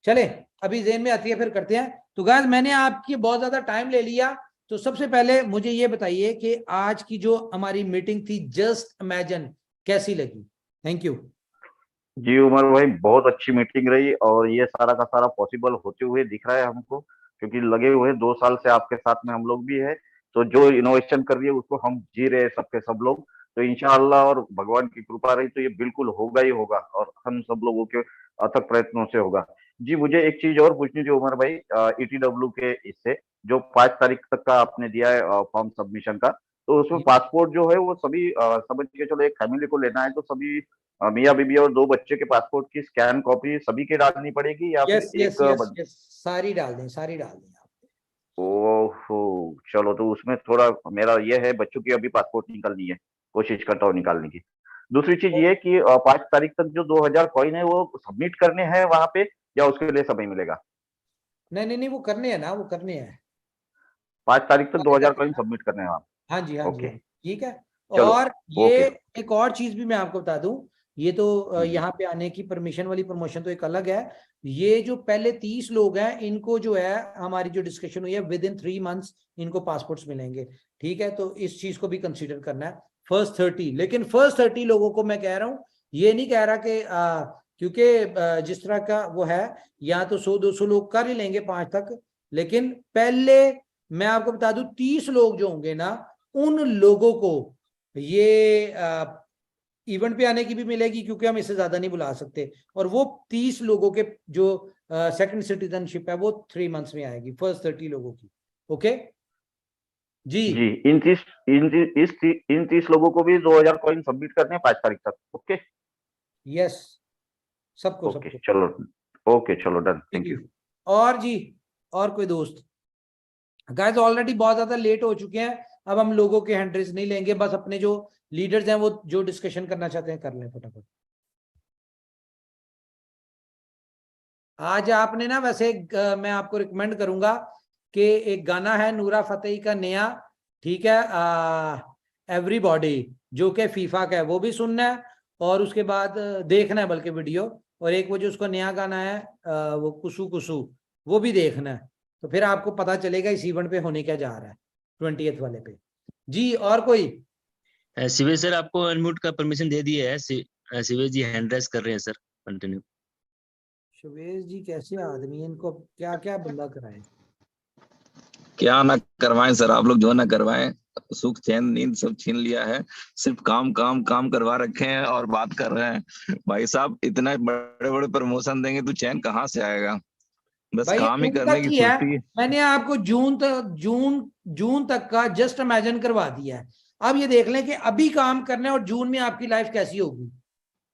चले, अभी ज़हन में आती है फिर करते हैं। तो गाइस मैंने आपकी बहुत ज्यादा टाइम ले लिया, तो सबसे पहले मुझे ये बताइए कि आज की जो हमारी मीटिंग थी जस्ट इमेजिन कैसी लगी? थैंक यू जी उमर भाई, बहुत अच्छी मीटिंग रही और ये सारा का सारा पॉसिबल होते हुए दिख रहा है हमको, क्योंकि लगे हुए 2 साल से आपके साथ में हम लोग भी है। तो जो इनोवेशन कर रही है उसको हम जी रहे हैं सबके सब लोग। तो इंशाअल्लाह और भगवान की कृपा रही तो ये बिल्कुल होगा ही होगा और हम सब लोगों के अथक प्रयत्नों से होगा। जी मुझे एक चीज और पूछनी थी उमर भाई, ETW के इससे जो 5 तारीख तक का आपने दिया है फॉर्म सबमिशन का, तो उसमें पासपोर्ट जो है वो सभी समझ के चलो एक फैमिली को लेना है तो सभी मियाँ बीबी और 2 बच्चे के पासपोर्ट की स्कैन कॉपी सभी के डालनी पड़ेगी या फिर एक यस, सारी डाल दें, सारी डाल दें आप। ओहो, चलो तो उसमें थोड़ा मेरा ये है, बच्चों की अभी पासपोर्ट निकलनी है, कोशिश करता हूँ निकालने की। दूसरी चीज ये कि 5 तारीख तक जो 2000 कॉइन है वो सबमिट करने हैं वहां पे या उसके लिए समय मिलेगा? नहीं, वो करने हैं ना, वो करने हैं। 5 तारीख तक 2000 कॉइन सबमिट करने हैं वहां। हाँ जी, हाँ जी, ओके, हाँ, ठीक है। चलो, और ये ओके। एक और चीज भी मैं आपको बता दूं, ये तो हम्म, यहाँ पे आने की परमिशन वाली प्रमोशन तो एक अलग है। ये जो पहले 30 लोग हैं इनको जो है हमारी जो डिस्कशन हुई है विद इन 3 मंथ्स इनको पासपोर्ट्स मिलेंगे। ठीक है, तो इस चीज को भी कंसीडर करना है। फर्स्ट 30, लेकिन फर्स्ट 30 लोगों को मैं कह रहा हूँ, ये नहीं कह रहा कि क्योंकि जिस तरह का वो है, या तो 100-200 लोग कर ही लेंगे 5 तक, लेकिन पहले मैं आपको बता दूं 30 लोग जो होंगे ना उन लोगों को ये इवेंट पे आने की भी मिलेगी, क्योंकि हम इससे ज्यादा नहीं बुला सकते। और वो 30 लोगों के जो सेकंड सिटीजनशिप है वो 3 मंथ्स में आएगी, फर्स्ट 30 लोगों की। ओके जी, जी इन 30 लोगों को भी 2000 कॉइन सबमिट करने हैं 5 तारीख तक। ओके, यस, सबको ओके, सबको। चलो, ओके, चलो, डन, ठीक थैंक है यू। और जी, और कोई दोस्त? गाइस ऑलरेडी बहुत ज्यादा लेट हो चुके हैं, अब हम लोगों के हैंड रेज नहीं लेंगे, बस अपने जो लीडर्स हैं वो जो डिस्कशन करना चाहते हैं कर लें फटाफट। आज आपने ना वैसे मैं आपको रिकमेंड करूंगा कि एक गाना है नूरा फतेही का नया, ठीक है, एवरीबॉडी, जो कि फीफा का है, वो भी सुनना है। और उसके बाद देखना है बल्कि वीडियो, और एक वो जो उसका नया गाना है वो कुसु कुसु, वो भी देखना है। तो फिर आपको पता चलेगा इस इवेंट पे होने क्या जा रहा है 20th वाले पे। जी और कोई? शिवेश सर आपको अनम्यूट का परमिशन दे दिया है। शिवेश जी हैंड रेस कर रहे हैं सर, कंटिन्यू। शिवेश जी कैसे आदमी है, इनको क्या क्या बंदा कराए? क्या ना करवाएं सर, आप लोग जो ना करवाएं, सुख चैन नींद सब छीन लिया है। सिर्फ काम काम काम करवा रखे हैं और बात कर रहे हैं। भाई साहब इतना बड़े बड़े प्रमोशन देंगे तो चैन कहाँ से आएगा? बस भाई ये काम ही जून करने तक की ही है, फुर्ती। मैंने आपको जून तक का जस्ट इमेजिन करवा दिया है। अब ये देख लें कि अभी काम करना है और जून में आपकी लाइफ कैसी होगी।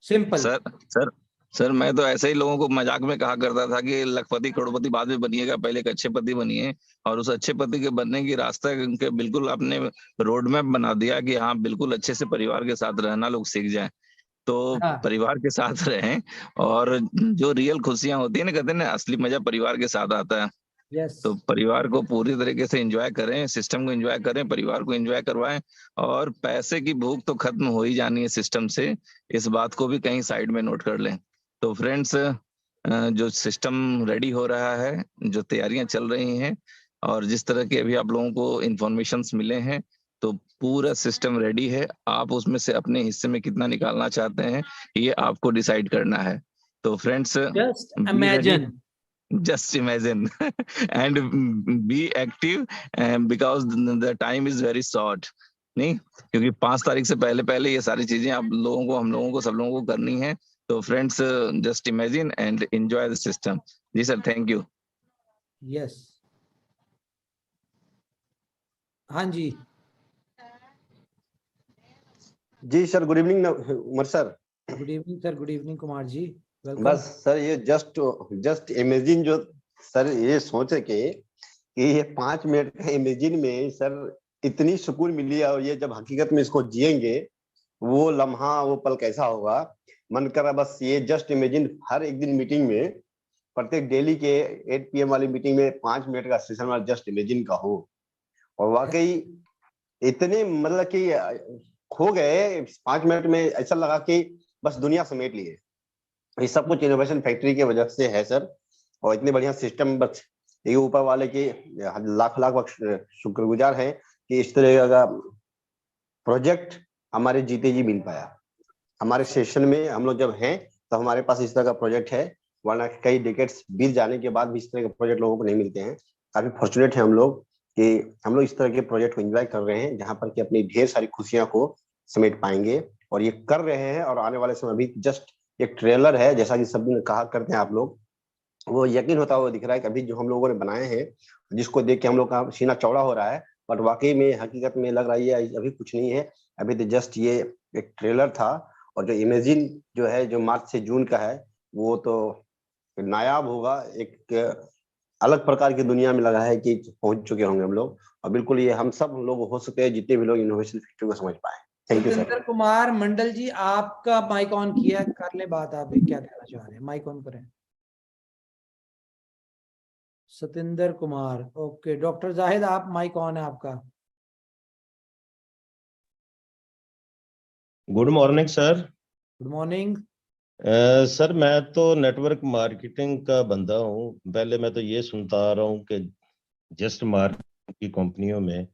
सिंपल। सर सर सर मैं तो ऐसे ही लोगों को मजाक में कहा करता था कि लखपति करोड़पति बाद में बनिएगा, पहले एक अच्छे पति बनिए। और उस अच्छे पति के बनने की रास्ता के बिल्कुल आपने रोड मैप बना दिया कि हाँ बिल्कुल अच्छे से परिवार के साथ रहना लोग सीख जाएं। तो हाँ, परिवार के साथ रहें, और जो रियल खुशियां होती है ना, कहते हैं ना असली मजा परिवार के साथ आता है। यस, तो परिवार को पूरी तरीके से एंजॉय करें, सिस्टम को एंजॉय करें, परिवार को एंजॉय करवाएं। और पैसे की भूख तो खत्म हो ही जानी है सिस्टम से, इस बात को भी कहीं साइड में नोट कर लें। तो फ्रेंड्स, जो सिस्टम रेडी हो रहा है, जो तैयारियां चल रही हैं, और जिस तरह के अभी आप लोगों को इंफॉर्मेशन मिले हैं, तो पूरा सिस्टम रेडी है। आप उसमें से अपने हिस्से में कितना निकालना चाहते हैं ये आपको डिसाइड करना है। तो friends just be ready, imagine. just imagine and be active because the time is very short. नहीं, क्योंकि 5 तारीख से पहले पहले ये सारी चीजें आप लोगों को, हम लोगों को, सब लोगों को करनी है। तो friends, just imagine and enjoy the system. जी सर, थैंक यू। यस, हाँ जी जी sir, good evening Umar sir. Good evening sir, good evening Kumar ji, welcome. बस सर ये जस्ट इमेजिन जो सर ये सोच के कि ये 5 मिनट का इमेजिन में सर इतनी सुकून मिली, और ये जब हकीकत में इसको जिएंगे वो लम्हा, वो पल कैसा होगा। मन कर रहा बस ये जस्ट इमेजिन हर एक दिन मीटिंग में, प्रत्येक डेली के 8 PM वाली मीटिंग में 5 मिनट का सेशन वाला जस्ट इमेजिन का हो। और वाकई इतने मतलब कि खो गए 5 मिनट में, ऐसा लगा कि बस दुनिया समेट लिए। ये सब कुछ इनोवेशन फैक्ट्री की वजह से है सर, और इतने बढ़िया सिस्टम, बस ये ऊपर वाले के लाख लाख शुक्रगुजार हैं कि इस तरह का प्रोजेक्ट हमारे जीते जी मिल पाया। हमारे सेशन में हम लोग जब हैं तो हमारे पास इस तरह का प्रोजेक्ट है, वरना कई डिकेड्स बीत जाने के बाद भी इस तरह के प्रोजेक्ट लोगों को नहीं मिलते हैं। काफी फॉर्चुनेट है हम लोग कि हम लोग इस तरह के प्रोजेक्ट को एंजॉय कर रहे हैं, जहां पर कि अपनी ढेर सारी खुशियां को समेट पाएंगे, और ये कर रहे हैं। और आने वाले समय अभी जस्ट एक ट्रेलर है, जैसा कि सब दिन कहा करते हैं आप लोग, वो यकीन होता हुआ दिख रहा है कि अभी जो हम लोगों ने बनाए हैं, जिसको देख के हम लोग का सीना चौड़ा हो रहा है, बट वाकई में हकीकत में लग रहा है अभी कुछ नहीं है, अभी तो जस्ट ये एक ट्रेलर था। और जो इमेजिन जो है, जो मार्च से जून का है, वो तो नायाब होगा, एक अलग प्रकार की दुनिया में लगा है कि पहुंच चुके होंगे हम लोग। और बिल्कुल ये हम सब लोग हो सकते हैं जितने भी लोग इनोवेशन फैक्ट्री को समझ पाए। Thank you sir. Satendra Kumar Mandal ji, आपका माइक ऑन किया, कर ले बात, आप क्या कहना चाह रहे हैं, माइक ऑन करें। सतेंद्र कुमार, ओके। डॉक्टर जाहिद, आप माइक ऑन है आपका। Good morning sir. Good morning. Sir मैं तो नेटवर्क मार्केटिंग का बंदा हूँ। पहले मैं तो ये सुनता आ रहा हूँ कि जस्ट मार्केटिंग की कंपनियों में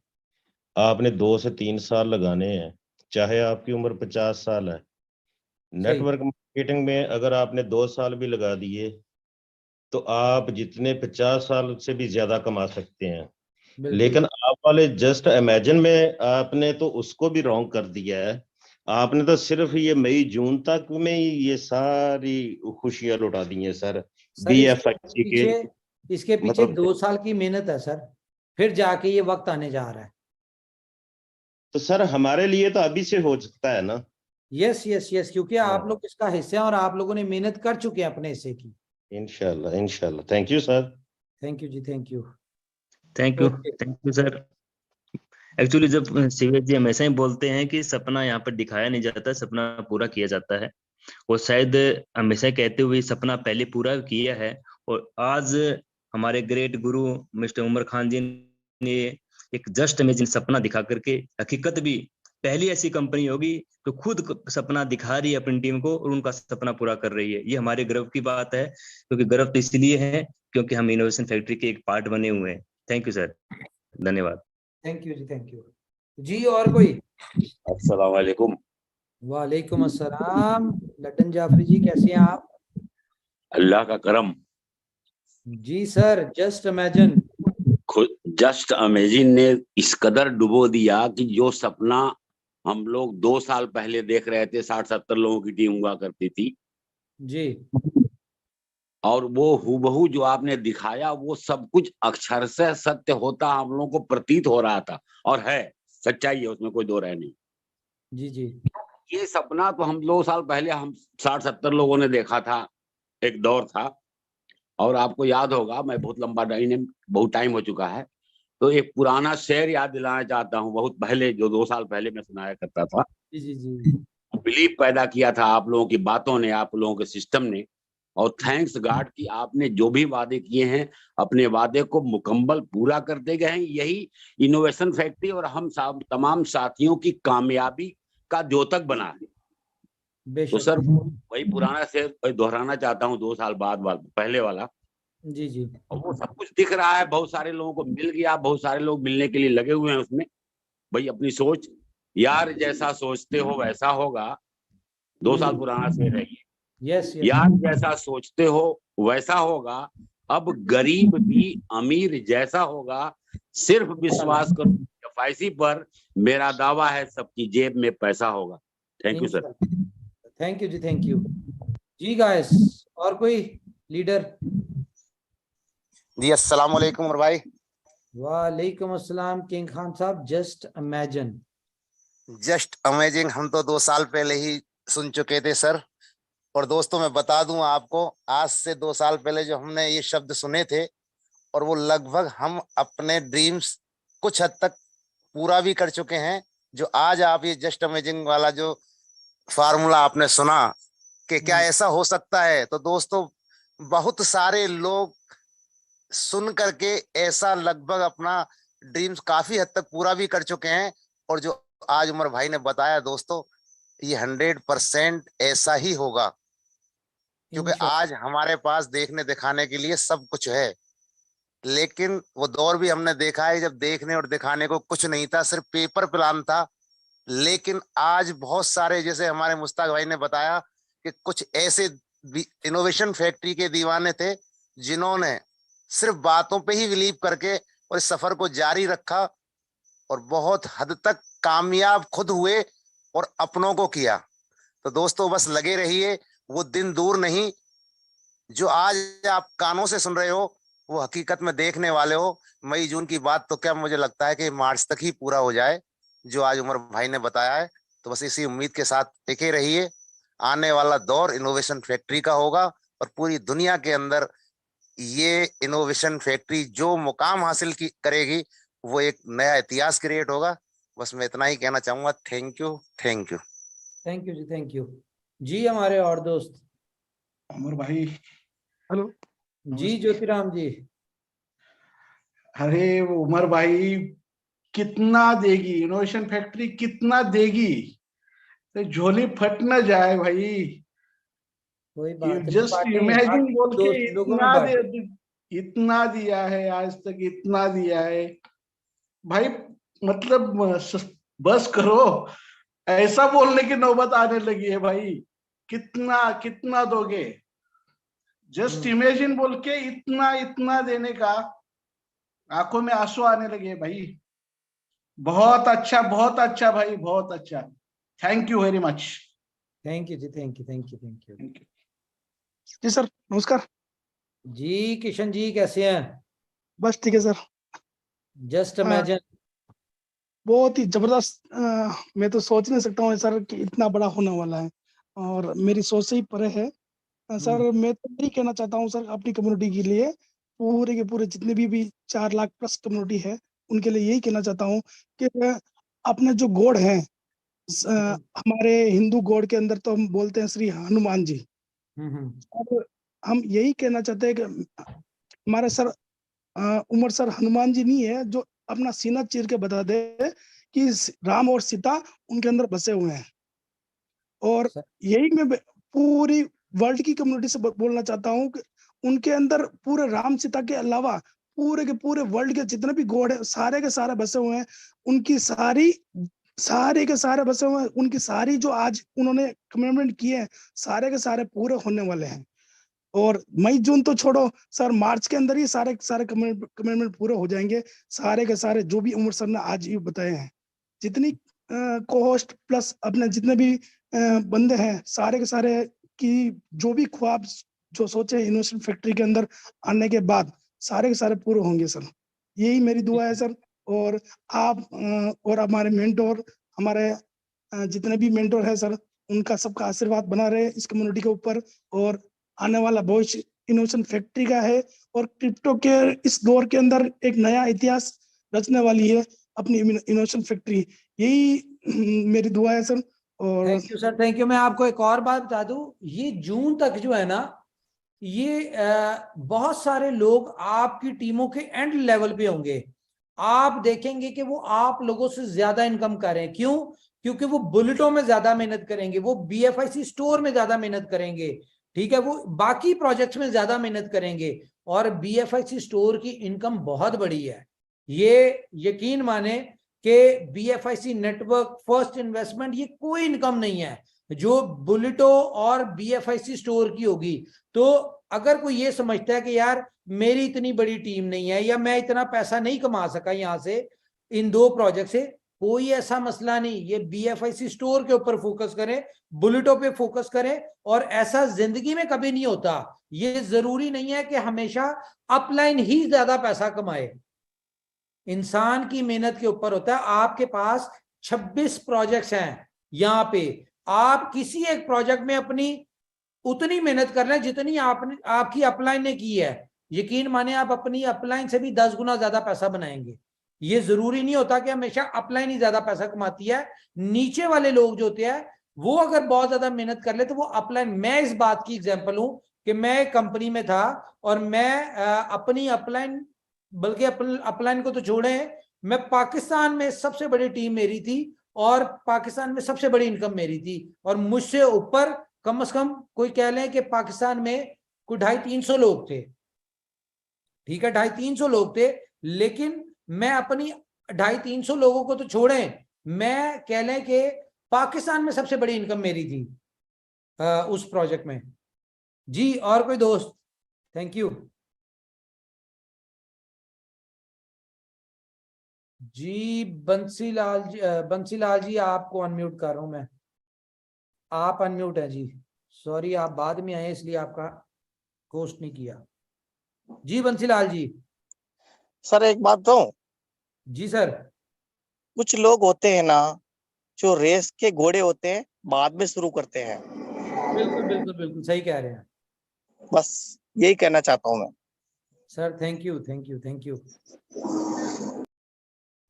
आपने 2 से 3 साल लगाने हैं, चाहे आपकी उम्र 50 साल है। नेटवर्क मार्केटिंग में अगर आपने 2 साल भी लगा दिए तो आप जितने 50 साल से भी ज्यादा कमा सकते हैं। लेकिन आप वाले जस्ट इमेजिन में आपने तो उसको भी रॉन्ग कर दिया है। आपने तो सिर्फ ये मई जून तक में ही ये सारी खुशियां लुटा दी हैं सर। BFIC के इसके पीछे मतलब 2 साल की मेहनत है सर, फिर जाके ये वक्त आने जा रहा है। तो सर हमारे लिए तो अभी से हो सकता है ना। यस यस यस, क्योंकि आप लोग इसका हिस्सा हैं और आप लोगों ने मेहनत कर चुके हैं अपने हिस्से की। इंशाल्लाह इंशाल्लाह। Thank you sir. Thank you जी, thank you. Thank you sir. Actually Shivesh ji जी हमेशा ही बोलते हैं कि सपना यहाँ पर दिखाया नहीं जाता, सपना पूरा किया जाता है। और शायद हमेशा कहते हुए सपना पहले पूरा किया है। और आज हमारे ग्रेट गुरु मिस्टर उमर खान जी ने एक जस्ट इमेजिन सपना दिखा करके, हकीकत भी पहली ऐसी कंपनी होगी तो खुद सपना दिखा रही है अपनी टीम को और उनका सपना पूरा कर रही है। ये हमारे गर्व की बात है, क्योंकि गर्व तो इसलिए है क्योंकि हम इनोवेशन फैक्ट्री के एक पार्ट बने हुए हैं। थैंक यू सर, धन्यवाद। थैंक यू जी, थैंक यू जी। और कोई? अस्सलाम वालेकुम। वालेकुम अस्सलाम। लड्डन जाफरी जी, कैसे हैं आप? अल्लाह का करम। जी सर, जस्ट इमेजिन। खुद जस्ट अमेजिन ने इस कदर डुबो दिया कि जो सपना हम लोग 2 साल पहले देख रहे थे, 60-70 लोगों की टीम हुआ करती थी जी, और वो हूबहू जो आपने दिखाया वो सब कुछ अक्षरशः सत्य होता हम लोगों को प्रतीत हो रहा था, और है सच्चाई है, उसमें कोई दो राय नहीं। जी जी। ये सपना तो हम 2 साल पहले हम 60-70 लोगों ने देखा था, एक दौर था। और आपको याद होगा, मैं बहुत लंबा बहुत टाइम हो चुका है, तो एक पुराना शेर याद दिलाना चाहता हूँ, बहुत पहले जो 2 साल पहले मैं सुनाया करता था। जी जी जी। बिलीव पैदा किया था आप लोगों की बातों ने, आप लोगों के सिस्टम ने। और थैंक्स गॉड कि आपने जो भी वादे किए हैं अपने वादे को मुकम्मल पूरा करते गए हैं। यही इनोवेशन फैक्ट्री और हम तमाम साथियों की कामयाबी का द्योतक बना है। तो सर वही पुराना शेर दोहराना चाहता हूँ, 2 साल बाद पहले वाला। जी जी। और वो सब कुछ दिख रहा है, बहुत सारे लोगों को मिल गया, बहुत सारे लोग मिलने के लिए लगे हुए हैं उसमें। भाई अपनी सोच, यार जैसा सोचते हो वैसा होगा, 2 साल पुराना शेर है ये। Yes yes. यार जैसा सोचते हो वैसा होगा, अब गरीब भी अमीर जैसा होगा। सिर्फ विश्वास करो एफआईसी पर, मेरा दावा है सबकी जेब में पैसा होगा। Thank you sir. Thank you जी, थैंक यू जी गाइस। और कोई लीडर? जी अस्सलाम वालेकुम उमर भाई। वालेकुम अस्सलाम किंग खान साहब। Just imagine. जस्ट अमेजिंग, हम तो 2 साल पहले ही सुन चुके थे सर। और दोस्तों मैं बता दूं आपको, आज से 2 साल पहले जो हमने ये शब्द सुने थे, और वो लगभग हम अपने ड्रीम्स कुछ हद तक पूरा भी कर चुके हैं। जो आज आप ये जस्ट अमेजिंग वाला जो फार्मूला आपने सुना कि क्या ऐसा हो सकता है, तो दोस्तों बहुत सारे लोग सुन करके ऐसा लगभग अपना ड्रीम्स काफी हद तक पूरा भी कर चुके हैं। और जो आज उमर भाई ने बताया दोस्तों, ये 100% ऐसा ही होगा, क्योंकि आज हमारे पास देखने दिखाने के लिए सब कुछ है। लेकिन वो दौर भी हमने देखा है जब देखने और दिखाने को कुछ नहीं था, सिर्फ पेपर प्लान था। लेकिन आज बहुत सारे, जैसे हमारे मुश्ताक भाई ने बताया कि कुछ ऐसे इनोवेशन फैक्ट्री के दीवाने थे जिन्होंने सिर्फ बातों पे ही बिलीव करके और इस सफर को जारी रखा और बहुत हद तक कामयाब खुद हुए और अपनों को किया। तो दोस्तों बस लगे रहिए, वो दिन दूर नहीं जो आज आप कानों से सुन रहे हो, वो हकीकत में देखने वाले हो। मई जून की बात तो क्या, मुझे लगता है कि मार्च तक ही पूरा हो जाए जो आज उमर भाई ने बताया है। तो बस इसी उम्मीद के साथ टिके रहिए। आने वाला दौर इनोवेशन फैक्ट्री का होगा और पूरी दुनिया के अंदर ये इनोवेशन फैक्ट्री जो मुकाम हासिल करेगी, वो एक नया इतिहास क्रिएट होगा। बस मैं इतना ही कहना चाहूंगा। Thank you, thank you, thank you जी, थैंक यू जी। हमारे और दोस्त उमर भाई, हेलो जी, ज्योतिराम जी। अरे वो उमर भाई कितना देगी इनोवेशन फैक्ट्री, कितना देगी? तो झोली फट ना जाए भाई। कोई बात नहीं, जस्ट इमेजिन बोल के लोगों इतना दिया है आज तक, इतना दिया है भाई। मतलब बस करो, ऐसा बोलने की नौबत आने लगी है भाई। कितना कितना दोगे? जस्ट इमेजिन बोल के इतना इतना देने का, आंखों में आंसू आने लगे भाई। बहुत अच्छा भाई, बहुत अच्छा। Thank you very much. Thank you जी, thank you, thank you, thank you जी सर, नमस्कार जी। किशन जी कैसे हैं? बस ठीक है सर। जस्ट इमेजिन बहुत ही जबरदस्त। मैं तो सोच नहीं सकता हूँ सर कि इतना बड़ा होने वाला है, और मेरी सोच से ही परे है सर। मैं तो यही कहना चाहता हूँ सर अपनी कम्युनिटी के लिए, पूरे के पूरे जितने भी 4 लाख प्लस कम्युनिटी है, उनके लिए यही कहना चाहता हूँ कि अपने जो गॉड हैं, हमारे हिंदू गॉड के अंदर तो हम बोलते हैं श्री हनुमान जी। अब हम यही कहना चाहते हैं कि हमारे सर उमर सर हनुमान जी नहीं है जो अपना सीना चीर के बता दे कि राम और सीता उनके अंदर बसे हुए हैं। और यही मैं पूरी वर्ल्ड की कम्युनिटी से बोलना चाहता हूँ कि उनके अंदर पूरे राम सीता के अलावा पूरे के पूरे वर्ल्ड के जितने भी गॉड है, सारे के सारे बसे हुए हैं। उनकी सारे के सारे बसे हुए हैं। उनकी सारी जो आज उन्होंने कमिटमेंट किए हैं, सारे के सारे पूरे होने वाले हैं। और मई जून तो छोड़ो सर, मार्च के अंदर ही सारे कमिटमेंट पूरे हो जाएंगे। सारे के सारे जो भी उमर सर ने आज ये बताए हैं, जितनी कोहोस्ट प्लस अपने जितने भी बंदे हैं, सारे के सारे की जो भी ख्वाब जो सोचे इनोवेशन फैक्ट्री के अंदर आने के बाद, सारे के सारे पूरे होंगे सर। यही मेरी दुआ है सर। और आप और हमारे मेंटोर, हमारे जितने भी मेंटोर है सर, उनका सबका आशीर्वाद बना रहे इस कम्युनिटी के ऊपर। और आने वाला भविष्य इनोवेशन फैक्ट्री का है, और क्रिप्टो के इस दौर के अंदर एक नया इतिहास रचने वाली है अपनी इनोवेशन फैक्ट्री। यही मेरी दुआ है सर। और thank you sir, thank you. मैं आपको एक और बात बता दूं, ये जून तक जो है ना, ये बहुत सारे लोग आपकी टीमों के एंड लेवल पे होंगे। आप देखेंगे कि वो आप लोगों से ज्यादा इनकम कर रहे हैं। क्यों? क्योंकि वो बुलेटों में ज्यादा मेहनत करेंगे, वो BFIC स्टोर में ज्यादा मेहनत करेंगे, ठीक है, वो बाकी प्रोजेक्ट्स में ज्यादा मेहनत करेंगे। और BFIC स्टोर की इनकम बहुत बड़ी है। ये यकीन माने कि BFIC नेटवर्क फर्स्ट इन्वेस्टमेंट ये कोई इनकम नहीं है। जो बुलेटो और BFIC स्टोर की होगी। तो अगर कोई ये समझता है कि यार मेरी इतनी बड़ी टीम नहीं है या मैं इतना पैसा नहीं कमा सका यहाँ से इन 2 प्रोजेक्ट से, कोई ऐसा मसला नहीं। ये BFIC स्टोर के ऊपर फोकस करें, बुलेटो पे फोकस करें। और ऐसा जिंदगी में कभी नहीं होता, ये जरूरी नहीं है कि हमेशा अपलाइन ही ज्यादा पैसा कमाए। इंसान की मेहनत के ऊपर होता है। आपके पास 26 प्रोजेक्ट्स हैं यहाँ पे, आप किसी एक प्रोजेक्ट में अपनी उतनी मेहनत कर रहे हैं जितनी आपकी अपलाइन ने की है। यकीन माने आप अपनी अपलाइन से भी 10 गुना ज्यादा पैसा बनाएंगे। ये जरूरी नहीं होता कि हमेशा अपलाइन ही ज्यादा पैसा कमाती है। नीचे वाले लोग जो होते हैं वो अगर बहुत ज्यादा मेहनत कर ले तो वो अपलाइन, मैं इस बात की एग्जांपल हूं कि मैं कंपनी में था और मैं अपनी अपलाइन, बल्कि अपलाइन को तो छोड़े, मैं पाकिस्तान में सबसे बड़ी टीम मेरी थी और पाकिस्तान में सबसे बड़ी इनकम मेरी थी। और मुझसे ऊपर कम से कम कोई कह लें कि पाकिस्तान में कोई 250-300 लोग थे। ठीक है, 250-300 लोग थे, लेकिन मैं अपनी 250-300 लोगों को तो छोड़ें, मैं कह लें कि पाकिस्तान में सबसे बड़ी इनकम मेरी थी उस प्रोजेक्ट में। जी, और कोई दोस्त? थैंक यू जी। बंसीलाल जी आपको अनम्यूट कर रहा हूं मैं, आप अनम्यूट है जी। सॉरी, आप बाद में आए इसलिए आपका पोस्ट नहीं किया। जी बंसीलाल जी। सर एक बात तो, जी सर। कुछ लोग होते हैं ना जो रेस के घोड़े होते हैं बाद में शुरू करते हैं। बिल्कुल बिल्कुल बिल्कुल सही कह रहे हैं। बस यही कहना चाहता हूँ मैं। Sir thank you thank you thank you.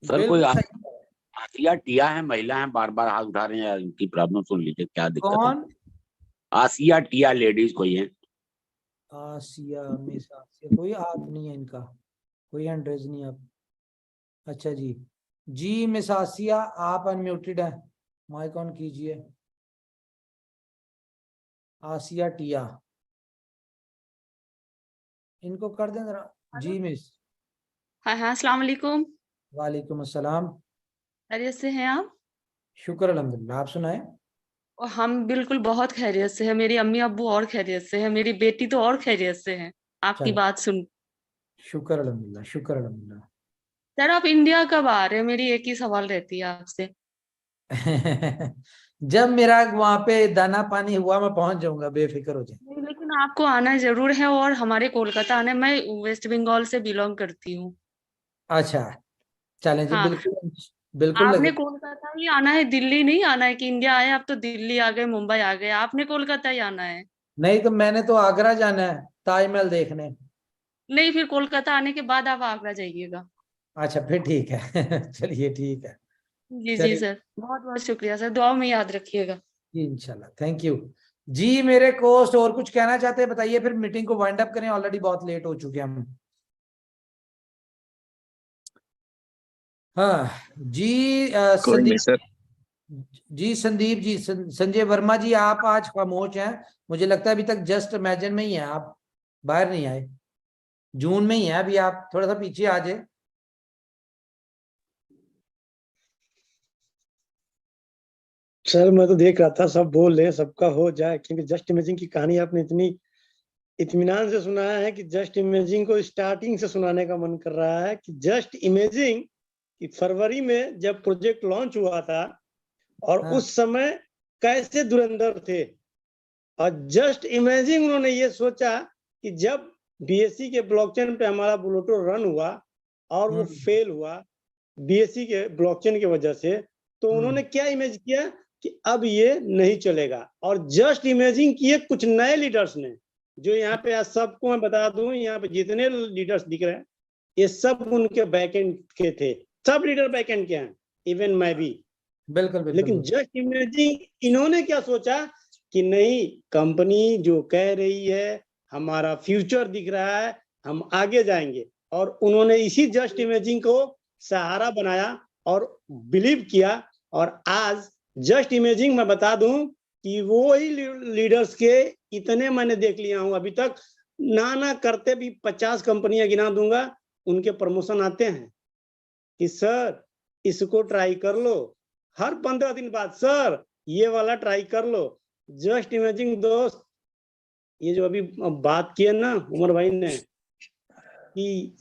Sir कोई आसिया टिया है, महिला है, बार बार हाथ उठा रहे हैं, इनकी प्रॉब्लम सुन लीजिए क्या दिक्कत है। कौन? आसिया टिया लेडीज कोई है? आसिया में से आसिया कोई हाथ नहीं है इनका, कोई हैंड रेज नहीं है। अच्छा जी। जी मिस आसिया आप अनम्यूटेड है, माइक ऑन कीजिए। आसिया टिया, इनको कर दें जरा। जी मिस। हाँ हाँ, अस्सलाम वालेकुम। वालेकुम अस्सलाम। खैरियत से हैं आप? शुक्र अल्हम्दुलिल्लाह, आप सुनाएं। और हम बिल्कुल बहुत खैरियत से हैं, मेरी अम्मी अब्बू और खैरियत से हैं, मेरी बेटी तो और खैरियत से है आपकी चलो बात सुन। शुक्र अल्हम्दुलिल्लाह, शुक्र अल्हम्दुलिल्लाह। सर आप इंडिया कब आ रहे हैं? मेरी एक ही सवाल रहती है आपसे। जब मेरा वहां पे दाना पानी हुआ मैं पहुंच जाऊंगा, बेफिक्र हो जाए। नहीं, लेकिन आपको आना जरूर है और हमारे कोलकाता आना है। मैं वेस्ट बंगाल से बिलोंग करती हूँ। अच्छा चलें जी, हाँ, बिल्कुल बिल्कुल आपने लगे। कोलकाता ही आना है, दिल्ली नहीं आना है कि इंडिया आए आप तो दिल्ली आ गए, मुंबई आ गए। आपने कोलकाता ही आना है। नहीं तो मैंने तो आगरा जाना है ताजमहल देखने। नहीं, फिर कोलकाता आने के बाद आप आगरा जाइएगा। अच्छा फिर ठीक है। चलिए ठीक है। जी जी चलिए सर, बहुत बहुत शुक्रिया सर, दुआओं में याद रखिएगा। जी इंशाल्लाह, थैंक यू। जी मेरे कोस्ट और कुछ कहना चाहते हैं बताइए, फिर मीटिंग को वाइंड अप करें, ऑलरेडी बहुत लेट हो चुके हैं हम। हाँ जी। कोई नहीं संदीप सर। जी, संदीप जी, संजय वर्मा जी आप आज खामोश हैं। मुझे लगता है अभी तक जस्ट इमेजिन में ही हैं आप, बाहर नहीं आए। जून में ही है अभी, आप थोड़ा सा पीछे आ जाए। सर मैं तो देख रहा था सब बोल रहे हैं सबका हो जाए, क्योंकि जस्ट इमेजिंग की कहानी आपने इतनी इत्मीनान से सुनाया है कि जस्ट इमेजिंग को स्टार्टिंग से सुनाने का मन कर रहा है। कि जस्ट इमेजिंग कि फरवरी में जब प्रोजेक्ट लॉन्च हुआ था और हाँ। उस समय कैसे धुरंधर थे, और जस्ट इमेजिंग उन्होंने ये सोचा कि जब बीएससी के ब्लॉकचेन पे हमारा बुलेटो रन हुआ और वो फेल हुआ बीएससी के ब्लॉकचेन की वजह से, तो उन्होंने क्या इमेज किया कि अब ये नहीं चलेगा। और जस्ट इमेजिंग किए कुछ नए लीडर्स ने, जो यहाँ पे आज सबको मैं बता दूं, यहाँ पे जितने लीडर्स दिख रहे हैं ये सब उनके बैकएंड के थे, सब लीडर बैकएंड के हैं, इवन मैं भी। बिल्कुल लेकिन जस्ट इमेजिंग इन्होंने क्या सोचा कि नहीं, कंपनी जो कह रही है हमारा फ्यूचर दिख रहा है, हम आगे जाएंगे। और उन्होंने इसी जस्ट इमेजिंग को सहारा बनाया और बिलीव किया। और आज जस्ट इमेजिंग मैं बता दूं कि वो ही लीडर्स के इतने मैंने देख लिया हूं अभी तक, ना करते भी 50 कंपनियां गिना दूंगा, उनके प्रमोशन आते हैं कि सर इसको ट्राई कर लो। हर 15 दिन बाद सर ये वाला ट्राई कर लो। जस्ट इमेजिन दोस्त, ये जो अभी बात की है ना उमर भाई ने कि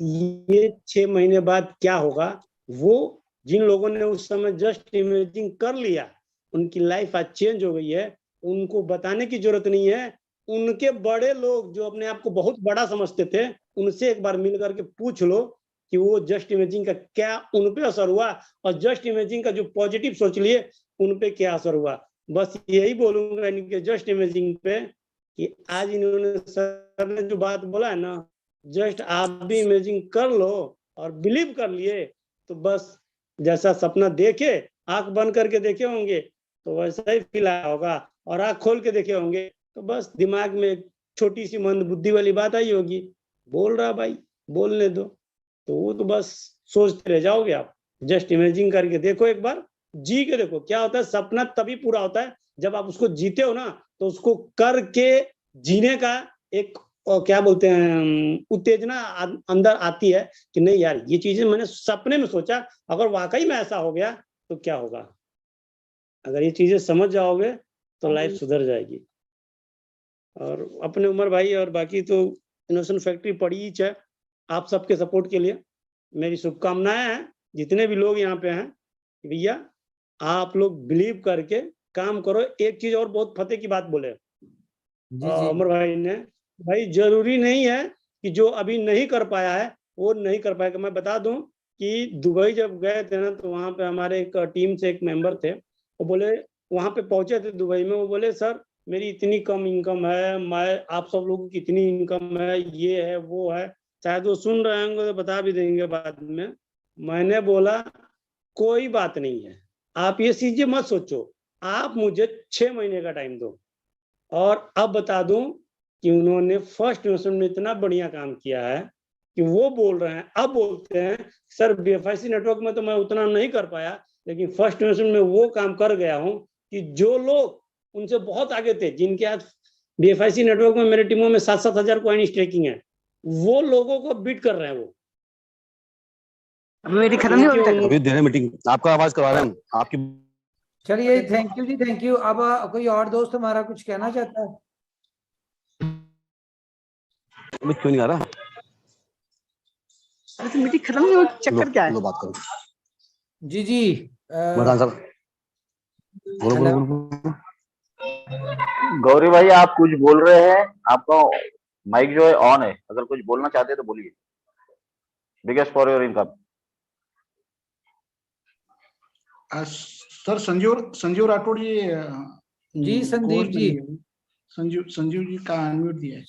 ये 6 महीने बाद क्या होगा, वो जिन लोगों ने उस समय जस्ट इमेजिन कर लिया उनकी लाइफ आज चेंज हो गई है। उनको बताने की जरूरत नहीं है। उनके बड़े लोग जो अपने आप को बहुत बड़ा समझते थे, उनसे एक बार मिल करके पूछ लो कि वो जस्ट इमेजिन का क्या उन पे असर हुआ, और जस्ट इमेजिन का जो पॉजिटिव सोच लिए उन पे क्या असर हुआ। बस यही बोलूंगा इनके जस्ट इमेजिन पे कि आज इन्होंने सर ने जो बात बोला है ना, जस्ट आप भी इमेजिन कर लो और बिलीव कर लिए तो बस जैसा सपना देखे, आंख बंद करके देखे होंगे तो वैसा ही फील आया होगा, और आंख खोल के देखे होंगे तो बस दिमाग में एक छोटी सी मंद बुद्धि वाली बात आई होगी, बोल रहा भाई बोलने दो, तो वो तो बस सोचते रह जाओगे आप। जस्ट इमेजिन करके देखो, एक बार जी के देखो क्या होता है। सपना तभी पूरा होता है जब आप उसको जीते हो ना, तो उसको करके जीने का एक क्या बोलते हैं उत्तेजना अंदर आती है कि नहीं यार ये चीजें मैंने सपने में सोचा, अगर वाकई में ऐसा हो गया तो क्या होगा। अगर ये चीजें समझ जाओगे तो लाइफ सुधर जाएगी। और अपने उमर भाई और बाकी तो इनोवेशन फैक्ट्री पड़ी ही है। आप सबके सपोर्ट के लिए मेरी शुभकामनाएं हैं, जितने भी लोग यहाँ पे हैं भैया आप लोग बिलीव करके काम करो। एक चीज और बहुत फतेह की बात बोले उमर भाई ने, भाई जरूरी नहीं है कि जो अभी नहीं कर पाया है वो नहीं कर पाएगा। मैं बता दूं कि दुबई जब गए थे ना, तो वहां पे हमारे एक टीम से एक मेंबर थे, वो बोले वहां पे पहुंचे थे दुबई में, वो बोले सर मेरी इतनी कम इनकम है, मैं आप सब लोगों की इतनी इनकम है, ये है वो है, शायद वो सुन रहे होंगे तो बता भी देंगे बाद में। मैंने बोला कोई बात नहीं है, आप ये चीजें मत सोचो, आप मुझे 6 महीने का टाइम दो। और अब बता दूं कि उन्होंने फर्स्ट इन्वेस्टमेंट में इतना बढ़िया काम किया है कि वो बोल रहे हैं, अब बोलते हैं सर BFIC नेटवर्क में तो मैं उतना नहीं कर पाया, लेकिन फर्स्ट इन्वेस्टमेंट में वो काम कर गया हूं कि जो लोग उनसे बहुत आगे थे, जिनके आज BFIC नेटवर्क में मेरे टीमों में 7-7 हजार कॉइन स्टेकिंग है, वो लोगों को बीट कर रहे हैं। वो मेरी खत्म नहीं होती, अभी दे रहे मीटिंग, आपका आवाज करवा रहे हैं आपकी। चलिए थैंक यू जी, थैंक यू। अब कोई और दोस्त हमारा कुछ कहना चाहता है? क्यों नहीं आ रहा? अरे मीटिंग खत्म नहीं होती, चक्कर क्या है? लो बात करो जी जी मदान साहब, बोलो। गौरी भाई आप कुछ बोल रहे हैं, आपका माइक जो है ऑन है, अगर कुछ बोलना चाहते हैं तो बोलिए। Biggest for your income. Sir Sanjeev Rathore ji Sandeep ji, Sanjeev ji का अनम्यूट दिया है,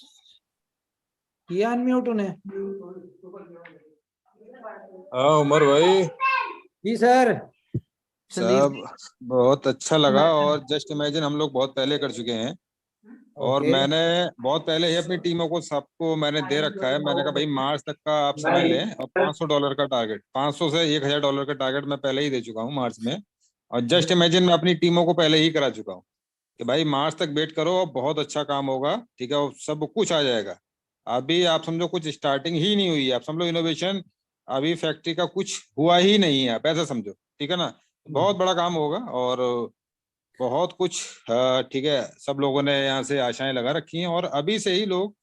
ये अनम्यूट उन्हें। हाँ उमर भाई जी सर। सब बहुत अच्छा लगा, और जस्ट इमेजिन हम लोग बहुत पहले कर चुके हैं, और मैंने बहुत पहले ही अपनी टीमों को सबको मैंने दे रखा है। मैंने कहा भाई मार्च तक का आप समय लें, और $500 का टारगेट, 500 से $1000 का टारगेट मैं पहले ही दे चुका हूँ मार्च में। और जस्ट इमेजिन मैं अपनी टीमों को पहले ही करा चुका हूँ कि भाई मार्च तक वेट करो और बहुत अच्छा काम होगा, ठीक है, सब कुछ आ जाएगा। अभी आप समझो कुछ स्टार्टिंग ही नहीं हुई है, आप समझो इनोवेशन अभी फैक्ट्री का कुछ हुआ ही नहीं है, आप ऐसा समझो, ठीक है ना। बहुत बड़ा काम होगा और बहुत कुछ, ठीक है। सब लोगों ने यहाँ से आशाएं लगा रखी हैं, और अभी से ही लोग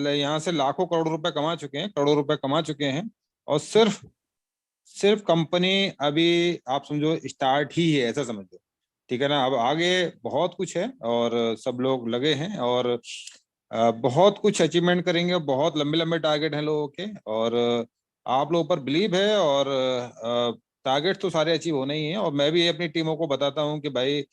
यहाँ से लाखों करोड़ रुपए कमा चुके हैं, करोड़ों रुपए कमा चुके हैं। और सिर्फ कंपनी अभी आप समझो स्टार्ट ही है, ऐसा समझो, ठीक है ना। अब आगे बहुत कुछ है और सब लोग लगे हैं, और बहुत कुछ अचीवमेंट करेंगे। बहुत लंबे लंबे टारगेट हैं लोगों के, और आप लोगों पर बिलीव है, और टारगेट तो सारे अचीव होने ही हैं। और मैं भी अपनी टीमों को बताता हूँ कि भाई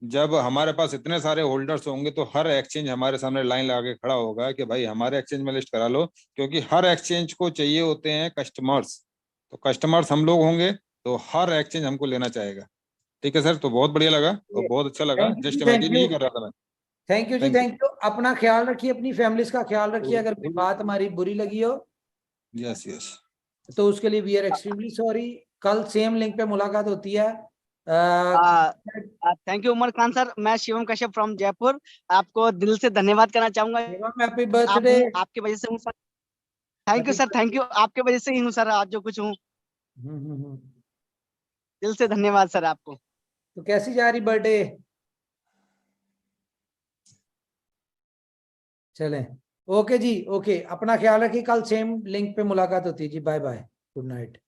जब हमारे पास इतने सारे होल्डर्स होंगे तो हर एक्सचेंज हमारे सामने लाइन लगा के खड़ा होगा कि भाई हमारे एक्सचेंज में लिस्ट करा लो, क्योंकि हर एक्सचेंज को चाहिए होते हैं कस्टमर्स। तो कस्टमर्स हम लोग होंगे तो हर एक्सचेंज हमको लेना चाहेगा, ठीक है सर। तो बहुत बढ़िया लगा और बहुत अच्छा लगा, जस्ट इमेजिन ही कर रहा था मैं। थैंक यू जी, थैंक यू। अपना ख्याल रखिए, अपनी फैमिलीज का ख्याल रखिए। अगर कोई बात हमारी बुरी लगी हो यस यस तो उसके लिए वी आर एक्सट्रीमली सॉरी। कल सेम लिंक पे मुलाकात होती है। Thank you Umar Khan sir. मैं शिवम कश्यप फ्रॉम जयपुर, आपको दिल से धन्यवाद करना चाहूंगा। Happy birthday. आपके वजह से हूँ sir. Thank you sir, thank you. आपके वजह से ही हूँ सर आज जो कुछ हूँ। दिल से धन्यवाद सर आपको। तो कैसी जा रही बर्थडे? चलें, ओके जी, ओके, अपना ख्याल रखिए, कल सेम लिंक पे मुलाकात होती है जी, बाय बाय, गुड नाइट।